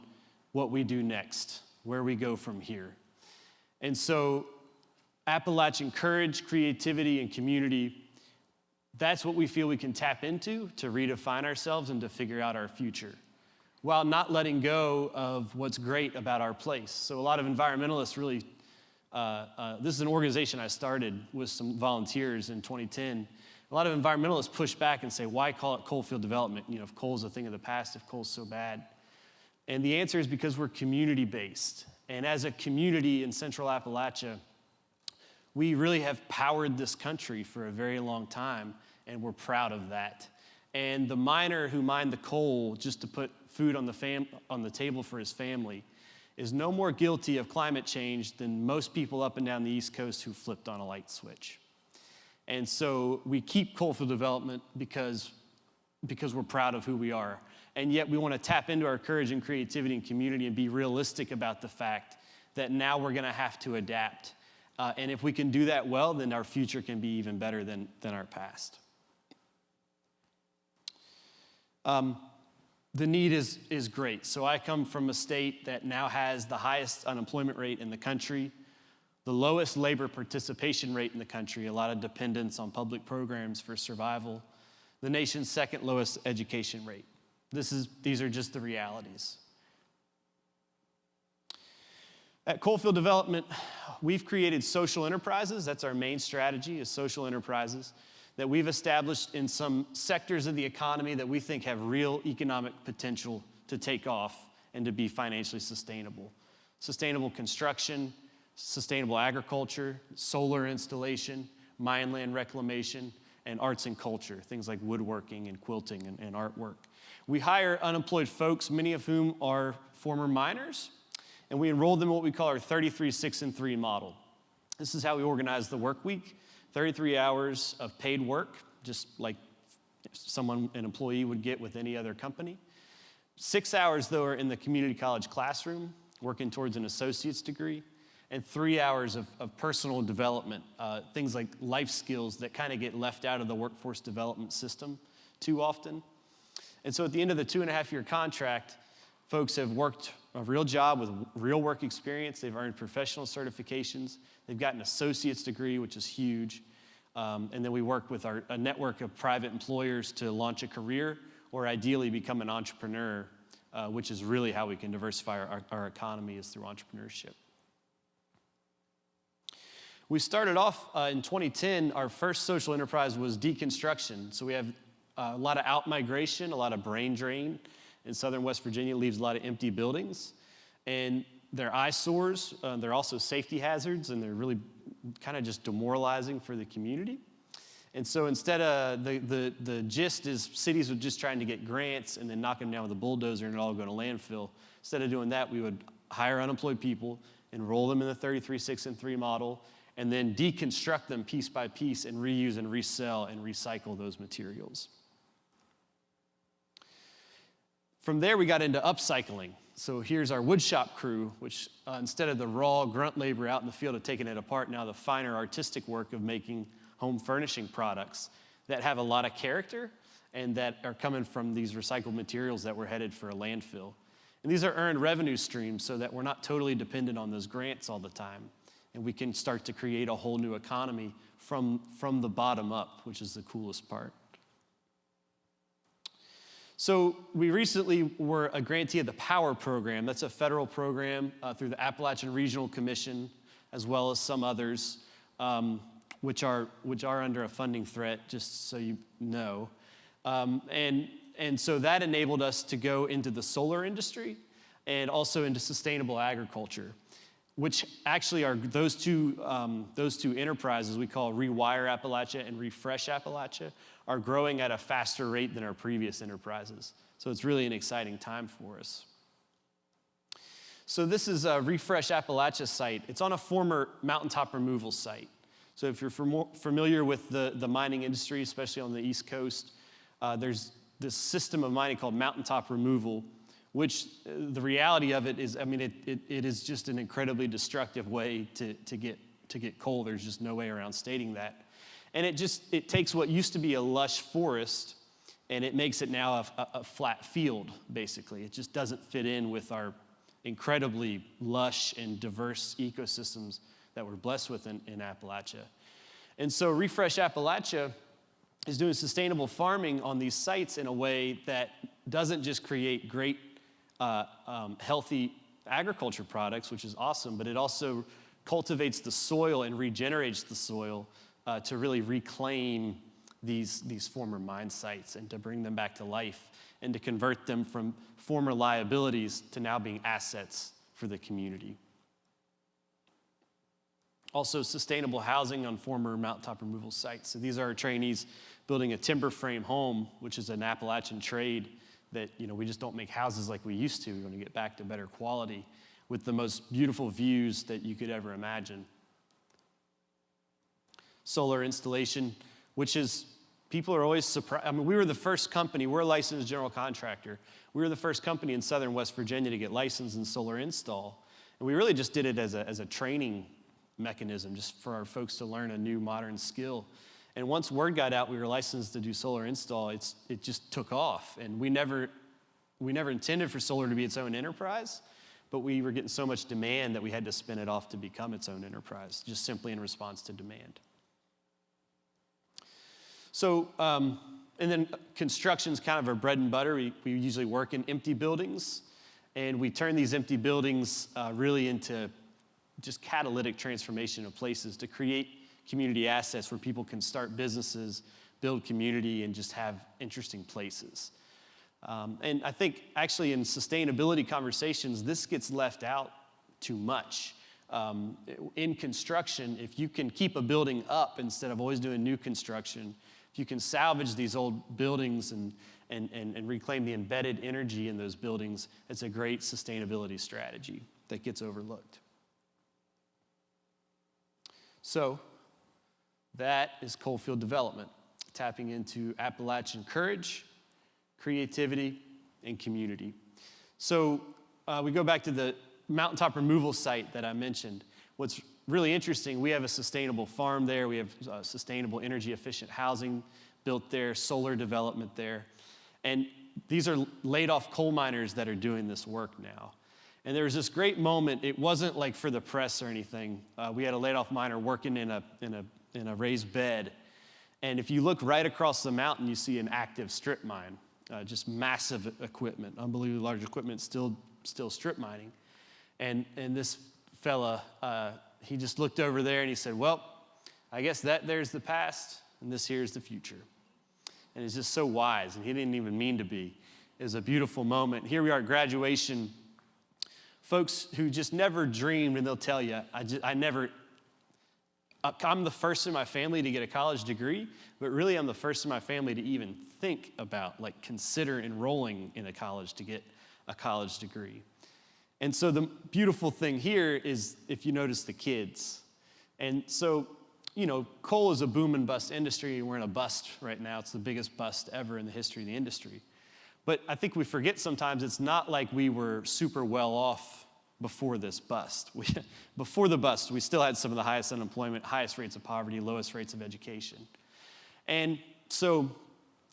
what we do next, where we go from here. And so Appalachian courage, creativity, and community, that's what we feel we can tap into to redefine ourselves and to figure out our future, while not letting go of what's great about our place. So a lot of environmentalists really, this is an organization I started with some volunteers in 2010. A lot of environmentalists push back and say, why call it Coalfield Development? You know, if coal's a thing of the past, if coal's so bad. And the answer is because we're community-based. And as a community in Central Appalachia, we really have powered this country for a very long time, and we're proud of that. And the miner who mined the coal just to put food on the table for his family is no more guilty of climate change than most people up and down the East Coast who flipped on a light switch. And so we keep Coalfield Development because we're proud of who we are. And yet we want to tap into our courage and creativity and community and be realistic about the fact that now we're going to have to adapt. And if we can do that well, then our future can be even better than our past. The need is great. So I come from a state that now has the highest unemployment rate in the country, the lowest labor participation rate in the country, a lot of dependence on public programs for survival, the nation's second lowest education rate. These are just the realities. At Coalfield Development, we've created social enterprises. That's our main strategy, is social enterprises that we've established in some sectors of the economy that we think have real economic potential to take off and to be financially sustainable. Sustainable construction, sustainable agriculture, solar installation, mine land reclamation, and arts and culture, things like woodworking and quilting and artwork. We hire unemployed folks, many of whom are former miners, and we enroll them in what we call our 33-6-3 model. This is how we organize the work week. 33 hours of paid work, just like an employee would get with any other company. 6 hours, though, are in the community college classroom, working towards an associate's degree, and 3 hours of personal development, things like life skills that kind of get left out of the workforce development system too often. And so at the end of the 2.5-year contract, folks have worked a real job with real work experience. They've earned professional certifications. They've got an associate's degree, which is huge. And then we work with a network of private employers to launch a career or ideally become an entrepreneur, which is really how we can diversify our economy, is through entrepreneurship. We started off in 2010, our first social enterprise was deconstruction. So we have a lot of out-migration, a lot of brain drain. In southern West Virginia, it leaves a lot of empty buildings. And they're eyesores, they're also safety hazards, and they're really kind of just demoralizing for the community. And so instead of, the gist is cities were just trying to get grants and then knock them down with a bulldozer and it all go to landfill. Instead of doing that, we would hire unemployed people, enroll them in the 33-6-3 model, and then deconstruct them piece by piece and reuse and resell and recycle those materials. From there, we got into upcycling. So here's our woodshop crew, which instead of the raw grunt labor out in the field of taking it apart, now the finer artistic work of making home furnishing products that have a lot of character and that are coming from these recycled materials that were headed for a landfill. And these are earned revenue streams so that we're not totally dependent on those grants all the time. And we can start to create a whole new economy from the bottom up, which is the coolest part. So we recently were a grantee of the POWER program. That's a federal program through the Appalachian Regional Commission, as well as some others, which are under a funding threat, just so you know. And so that enabled us to go into the solar industry. and also into sustainable agriculture, which actually are those two enterprises we call Rewire Appalachia and Refresh Appalachia are growing at a faster rate than our previous enterprises. So it's really an exciting time for us. So this is a Refresh Appalachia site. It's on a former mountaintop removal site. So if you're familiar with the mining industry, especially on the East Coast, there's this system of mining called mountaintop removal, which the reality of it is, I mean, it is just an incredibly destructive way to get coal. There's just no way around stating that. And it takes what used to be a lush forest and it makes it now a flat field, basically. It just doesn't fit in with our incredibly lush and diverse ecosystems that we're blessed with in Appalachia. And so Refresh Appalachia is doing sustainable farming on these sites in a way that doesn't just create great, healthy agriculture products, which is awesome, but it also cultivates the soil and regenerates the soil to really reclaim these former mine sites and to bring them back to life and to convert them from former liabilities to now being assets for the community. Also, sustainable housing on former mountaintop removal sites. So these are our trainees building a timber frame home, which is an Appalachian trade that, we just don't make houses like we used to. We want to get back to better quality with the most beautiful views that you could ever imagine. Solar installation, which is, people are always surprised. I mean, we were the first company, we're a licensed general contractor. We were the first company in southern West Virginia to get licensed in solar install. And we really just did it as a training mechanism, just for our folks to learn a new modern skill. And once word got out we were licensed to do solar install, it just took off. And we never intended for solar to be its own enterprise, but we were getting so much demand that we had to spin it off to become its own enterprise, just simply in response to demand. So, and then construction's kind of our bread and butter. We usually work in empty buildings, and we turn these empty buildings really into just catalytic transformation of places to create community assets where people can start businesses, build community, and just have interesting places. And I think actually in sustainability conversations, this gets left out too much. In construction, if you can keep a building up instead of always doing new construction, if you can salvage these old buildings and reclaim the embedded energy in those buildings, it's a great sustainability strategy that gets overlooked. So that is Coalfield development, tapping into Appalachian courage, creativity, and community. So we go back to the mountaintop removal site that I mentioned. What's really interesting, we have a sustainable farm there. We have sustainable energy efficient housing built there, solar development there. And these are laid off coal miners that are doing this work now. And there was this great moment. It wasn't like for the press or anything. We had a laid off miner working in a raised bed. And if you look right across the mountain, you see an active strip mine, just massive equipment, unbelievably large equipment, still strip mining. And this fella, he just looked over there and he said, well, I guess there's the past and this here's the future. And it's just so wise, and he didn't even mean to be. It was a beautiful moment. Here we are at graduation. Folks who just never dreamed, and they'll tell you, I'm the first in my family to get a college degree, but really I'm the first in my family to even think about, consider enrolling in a college to get a college degree. And so the beautiful thing here is if you notice the kids. And so, coal is a boom and bust industry. We're in a bust right now. It's the biggest bust ever in the history of the industry. But I think we forget sometimes it's not like we were super well off before this bust. Before the bust, we still had some of the highest unemployment, highest rates of poverty, lowest rates of education. And so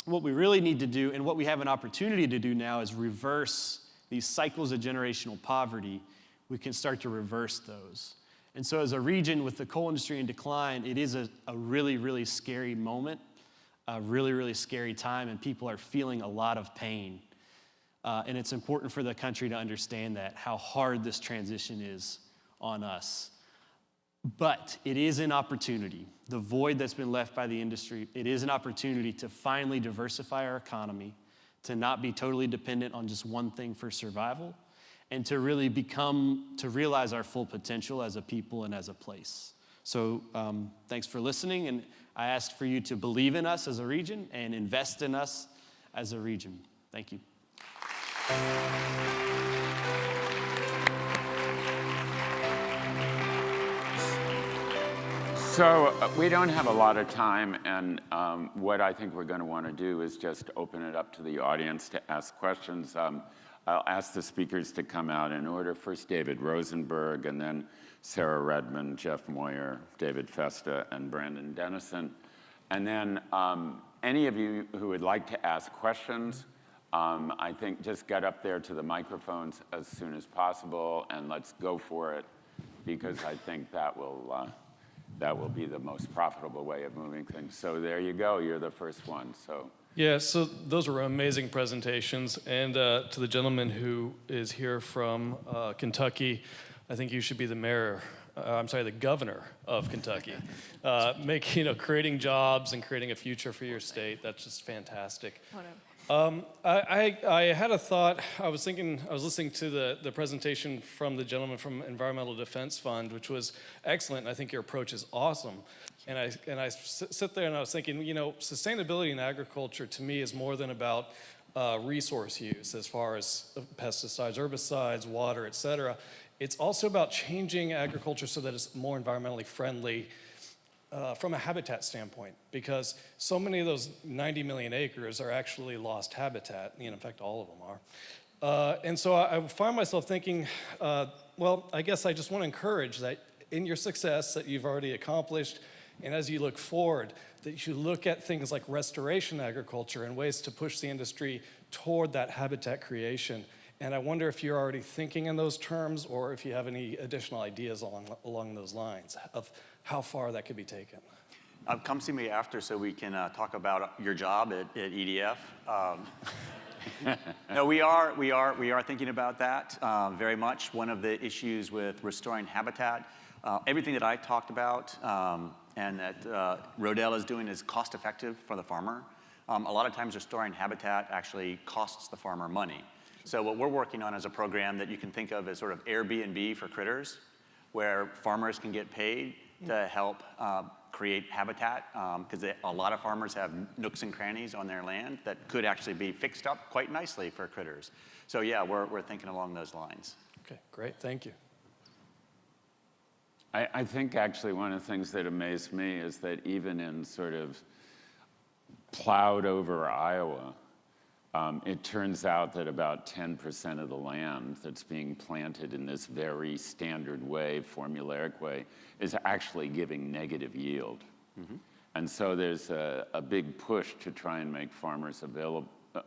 what we really need to do, and what we have an opportunity to do now, is reverse these cycles of generational poverty. We can start to reverse those. And so as a region with the coal industry in decline, it is a really, really scary moment, a really, really scary time, and people are feeling a lot of pain. And it's important for the country to understand that, how hard this transition is on us. But it is an opportunity. The void that's been left by the industry, it is an opportunity to finally diversify our economy, to not be totally dependent on just one thing for survival, and to really to realize our full potential as a people and as a place. So thanks for listening, and I ask for you to believe in us as a region and invest in us as a region. Thank you. So we don't have a lot of time, and what I think we're going to want to do is just open it up to the audience to ask questions. I'll ask the speakers to come out in order. First, David Rosenberg, and then Sarah Redmond, Jeff Moyer, David Festa, and Brandon Dennison. And then any of you who would like to ask questions, I think just get up there to the microphones as soon as possible, and let's go for it, because I think that will be the most profitable way of moving things. So there you go. You're the first one. So. Yeah, so those were amazing presentations. And to the gentleman who is here from Kentucky, I think you should be the the governor of Kentucky. Creating jobs and creating a future for your state, that's just fantastic. I had a thought. I was listening to the presentation from the gentleman from Environmental Defense Fund, which was excellent. And I think your approach is awesome. And I sit there and I was thinking, sustainability in agriculture to me is more than about resource use as far as pesticides, herbicides, water, et cetera. It's also about changing agriculture so that it's more environmentally friendly from a habitat standpoint, because so many of those 90 million acres are actually lost habitat. In fact, all of them are. And so I find myself thinking, I guess I just want to encourage that in your success that you've already accomplished, and as you look forward, that you should look at things like restoration agriculture and ways to push the industry toward that habitat creation. And I wonder if you're already thinking in those terms, or if you have any additional ideas along those lines of how far that could be taken. Come see me after so we can talk about your job at EDF. No, we are thinking about that very much. One of the issues with restoring habitat, everything that I talked about and that Rodale is doing is cost effective for the farmer. A lot of times restoring habitat actually costs the farmer money. So what we're working on is a program that you can think of as sort of Airbnb for critters, where farmers can get paid to help create habitat, because a lot of farmers have nooks and crannies on their land that could actually be fixed up quite nicely for critters. So yeah, we're thinking along those lines. Okay, great, thank you. I think actually one of the things that amazed me is that even in sort of plowed over Iowa, it turns out that about 10% of the land that's being planted in this very standard way, formulaic way, is actually giving negative yield. Mm-hmm. And so there's a big push to try and make farmers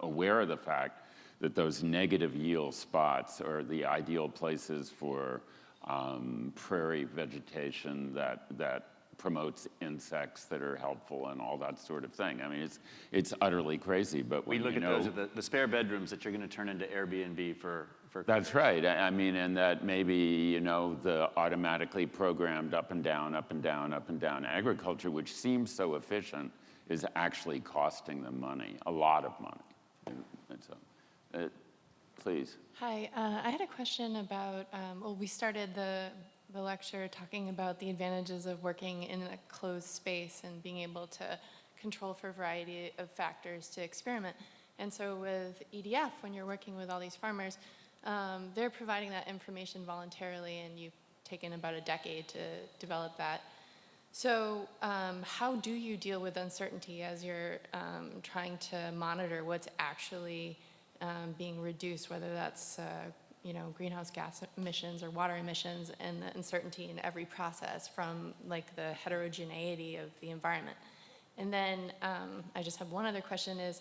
aware of the fact that those negative yield spots are the ideal places for prairie vegetation that promotes insects that are helpful and all that sort of thing. I mean, it's utterly crazy, but we look at those as the spare bedrooms that you're going to turn into Airbnb for That's right. I mean, and that maybe, the automatically programmed up and down, up and down, up and down agriculture, which seems so efficient, is actually costing them money, a lot of money. And so, please. Hi, I had a question about, we started the lecture talking about the advantages of working in a closed space and being able to control for a variety of factors to experiment. And so with EDF, when you're working with all these farmers, they're providing that information voluntarily, and you've taken about a decade to develop that. So how do you deal with uncertainty as you're trying to monitor what's actually being reduced, whether that's greenhouse gas emissions or water emissions, and the uncertainty in every process from like the heterogeneity of the environment? And then I just have one other question is,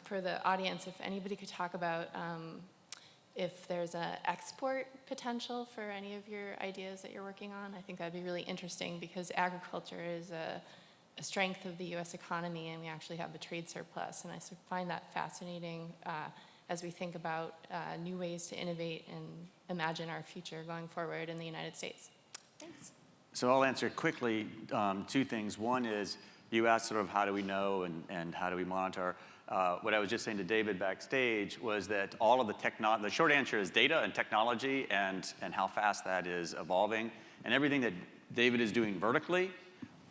for the audience, if anybody could talk about if there's an export potential for any of your ideas that you're working on. I think that'd be really interesting, because agriculture is a strength of the US economy, and we actually have a trade surplus, and I find that fascinating as we think about new ways to innovate and imagine our future going forward in the United States. Thanks. So I'll answer quickly two things. One is You asked sort of how do we know and how do we monitor. What I was just saying to David backstage was that all of the short answer is data and technology and how fast that is evolving. And everything that David is doing vertically,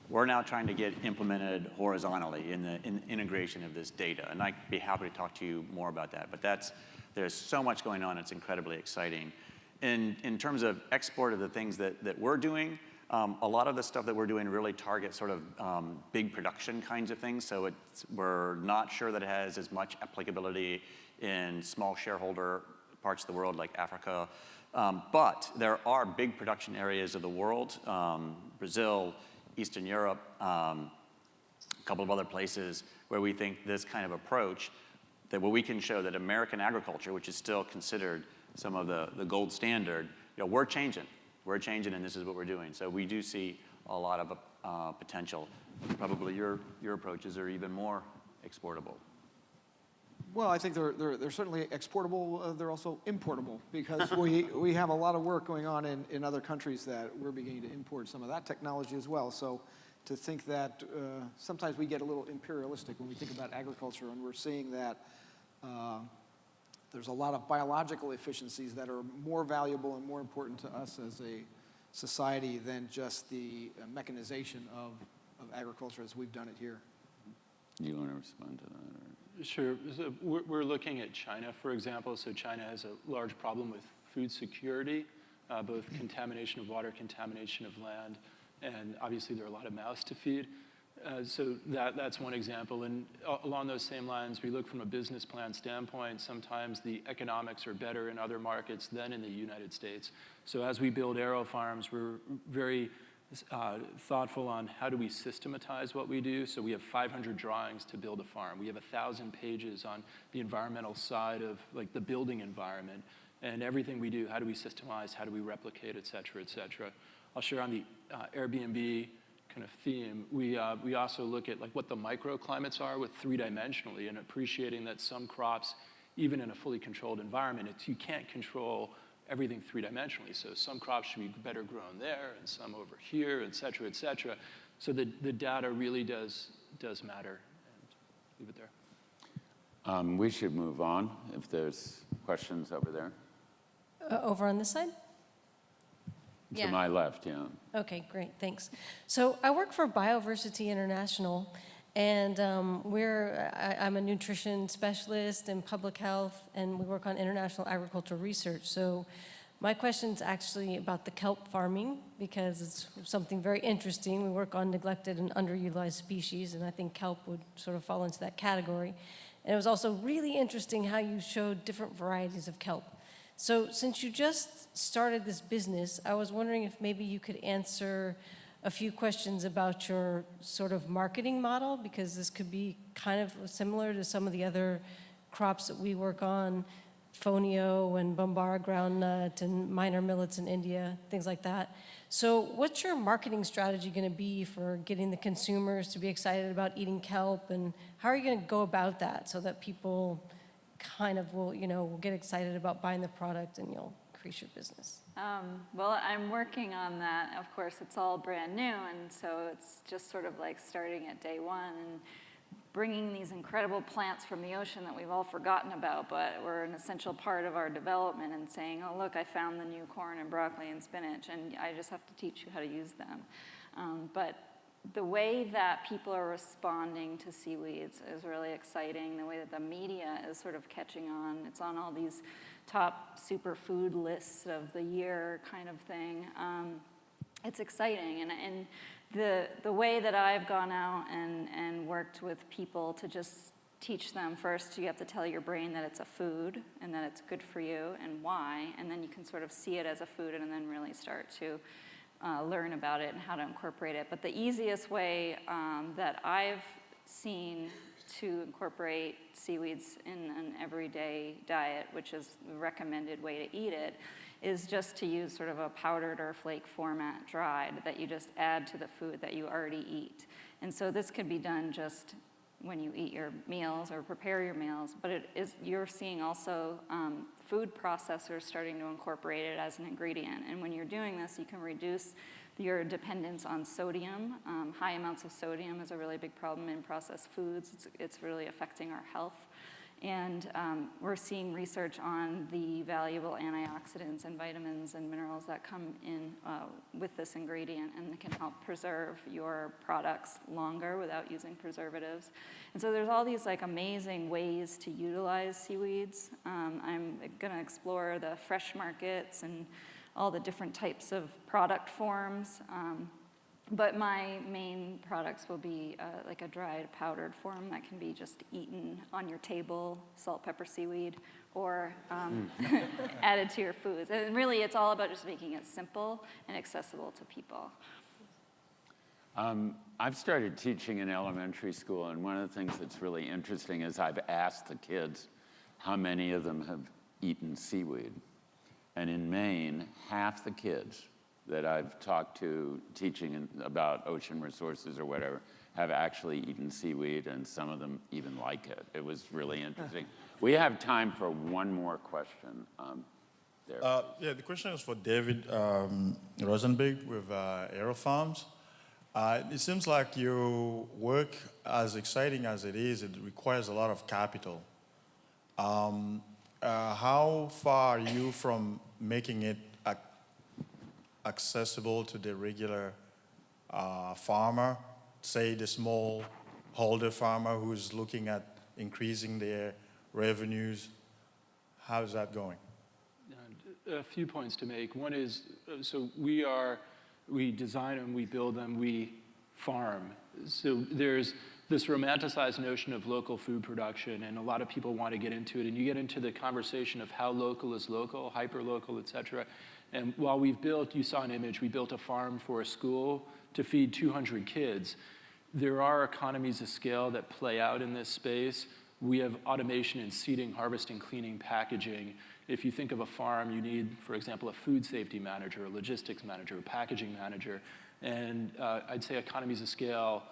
we're now trying to get implemented horizontally in the integration of this data. And I'd be happy to talk to you more about that. But there's so much going on, it's incredibly exciting. In terms of export of the things that we're doing, a lot of the stuff that we're doing really targets sort of big production kinds of things. So we're not sure that it has as much applicability in small shareholder parts of the world like Africa. But there are big production areas of the world, Brazil, Eastern Europe, a couple of other places where we think this kind of approach, that where we can show that American agriculture, which is still considered some of the gold standard, we're changing. We're changing, and this is what we're doing. So we do see a lot of potential. Probably your approaches are even more exportable. Well, I think they're certainly exportable. They're also importable because we have a lot of work going on in other countries that we're beginning to import some of that technology as well. So to think that sometimes we get a little imperialistic when we think about agriculture, and we're seeing that there's a lot of biological efficiencies that are more valuable and more important to us as a society than just the mechanization of agriculture as we've done it here. You want to respond to that? Or? Sure. So we're looking at China, for example. So China has a large problem with food security, both contamination of water, contamination of land, and obviously there are a lot of mouths to feed. So that's one example. And along those same lines, we look from a business plan standpoint. Sometimes the economics are better in other markets than in the United States. So as we build AeroFarms, we're very thoughtful on how do we systematize what we do. So we have 500 drawings to build a farm. We have 1,000 pages on the environmental side of like the building environment. And everything we do, how do we systemize, how do we replicate, et cetera, et cetera. I'll share on the Airbnb kind of theme. We also look at like what the microclimates are with three-dimensionally and appreciating that some crops, even in a fully controlled environment, you can't control everything three-dimensionally. So some crops should be better grown there and some over here, et cetera, et cetera. So the data really does matter. And leave it there. We should move on if there's questions over there. Over on this side? To my left, yeah. Okay, great, thanks. So I work for Bioversity International, and I'm a nutrition specialist in public health, and we work on international agricultural research. So my question's actually about the kelp farming, because it's something very interesting. We work on neglected and underutilized species, and I think kelp would sort of fall into that category. And it was also really interesting how you showed different varieties of kelp. So since you just started this business, I was wondering if maybe you could answer a few questions about your sort of marketing model, because this could be kind of similar to some of the other crops that we work on, fonio and bambara groundnut and minor millets in India, things like that. So what's your marketing strategy going to be for getting the consumers to be excited about eating kelp, and how are you going to go about that so that people kind of will get excited about buying the product and you'll increase your business? Well, I'm working on that. Of course, it's all brand new, and so it's just sort of like starting at day one and bringing these incredible plants from the ocean that we've all forgotten about, but were an essential part of our development, and saying, oh, look, I found the new corn and broccoli and spinach, and I just have to teach you how to use them. But the way that people are responding to seaweeds is really exciting. The way that the media is sort of catching on. It's on all these top superfood lists of the year kind of thing. It's exciting. And the way that I've gone out and worked with people to just teach them, first you have to tell your brain that it's a food and that it's good for you and why, and then you can sort of see it as a food and then really start to learn about it and how to incorporate it. But the easiest way that I've seen to incorporate seaweeds in an everyday diet, which is the recommended way to eat it, is just to use sort of a powdered or flake format dried that you just add to the food that you already eat. And so this could be done just when you eat your meals or prepare your meals, but you're seeing also food processors starting to incorporate it as an ingredient. And when you're doing this, you can reduce your dependence on sodium. High amounts of sodium is a really big problem in processed foods. It's really affecting our health. And we're seeing research on the valuable antioxidants and vitamins and minerals that come in with this ingredient and can help preserve your products longer without using preservatives. And so there's all these like amazing ways to utilize seaweeds. I'm gonna explore the fresh markets and all the different types of product forms. But my main products will be like a dried powdered form that can be just eaten on your table, salt, pepper, seaweed, or added to your foods. And really, it's all about just making it simple and accessible to people. I've started teaching in elementary school, and one of the things that's really interesting is I've asked the kids how many of them have eaten seaweed. And in Maine, half the kids that I've talked to teaching about ocean resources or whatever have actually eaten seaweed, and some of them even like it. It was really interesting. We have time for one more question. There. Yeah, the question is for David Rosenberg with AeroFarms. It seems like your work, as exciting as it is, it requires a lot of capital. How far are you from making it accessible to the regular farmer, say the small holder farmer who's looking at increasing their revenues? How's that going? A few points to make. One is, so we design them, we build them, we farm. So there's this romanticized notion of local food production, and a lot of people want to get into it, and you get into the conversation of how local is local, hyper-local, et cetera. And while we've built, you saw an image, we built a farm for a school to feed 200 kids. There are economies of scale that play out in this space. We have automation in seeding, harvesting, cleaning, packaging. If you think of a farm, you need, for example, a food safety manager, a logistics manager, a packaging manager. And I'd say economies of scale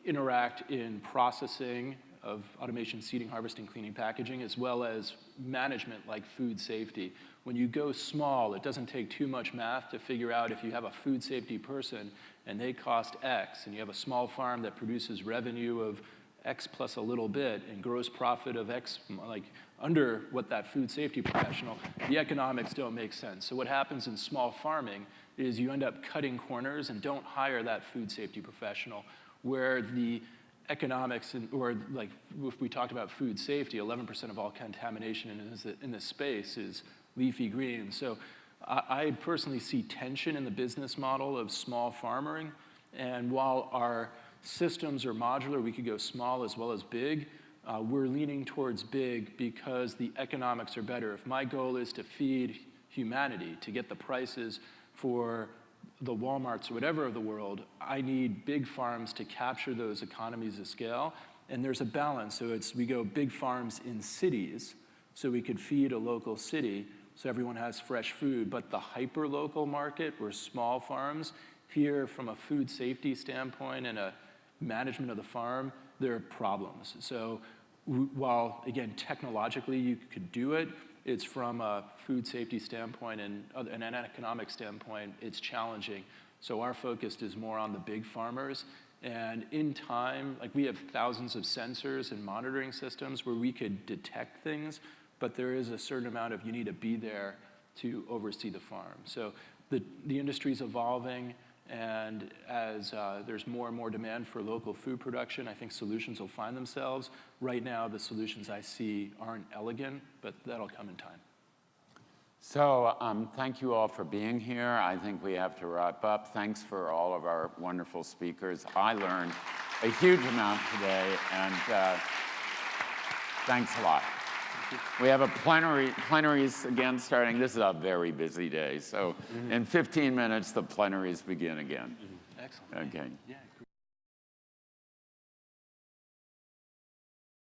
interact in processing of automation, seeding, harvesting, cleaning, packaging, as well as management like food safety. When you go small, it doesn't take too much math to figure out if you have a food safety person and they cost X, and you have a small farm that produces revenue of X plus a little bit and gross profit of X, like under what that food safety professional, the economics don't make sense. So what happens in small farming is you end up cutting corners and don't hire that food safety professional, where the economics, or like if we talked about food safety, 11% of all contamination in this space is leafy green. So I personally see tension in the business model of small farming, and while our systems are modular, we could go small as well as big. We're leaning towards big because the economics are better. If my goal is to feed humanity, to get the prices for the Walmarts or whatever of the world, I need big farms to capture those economies of scale. And there's a balance. So we go big farms in cities, so we could feed a local city, so everyone has fresh food. But the hyper-local market, or small farms, here from a food safety standpoint and a management of the farm, there are problems. So while, again, technologically you could do it, it's from a food safety standpoint and an economic standpoint, it's challenging. So our focus is more on the big farmers. And in time, like we have thousands of sensors and monitoring systems where we could detect things, but there is a certain amount of you need to be there to oversee the farm. So the industry's evolving, and as there's more and more demand for local food production, I think solutions will find themselves. Right now, the solutions I see aren't elegant, but that'll come in time. So thank you all for being here. I think we have to wrap up. Thanks for all of our wonderful speakers. I learned a huge amount today, and thanks a lot. We have a plenaries again starting. This is a very busy day. So in 15 minutes, the plenaries begin again. Excellent. Okay. Yeah.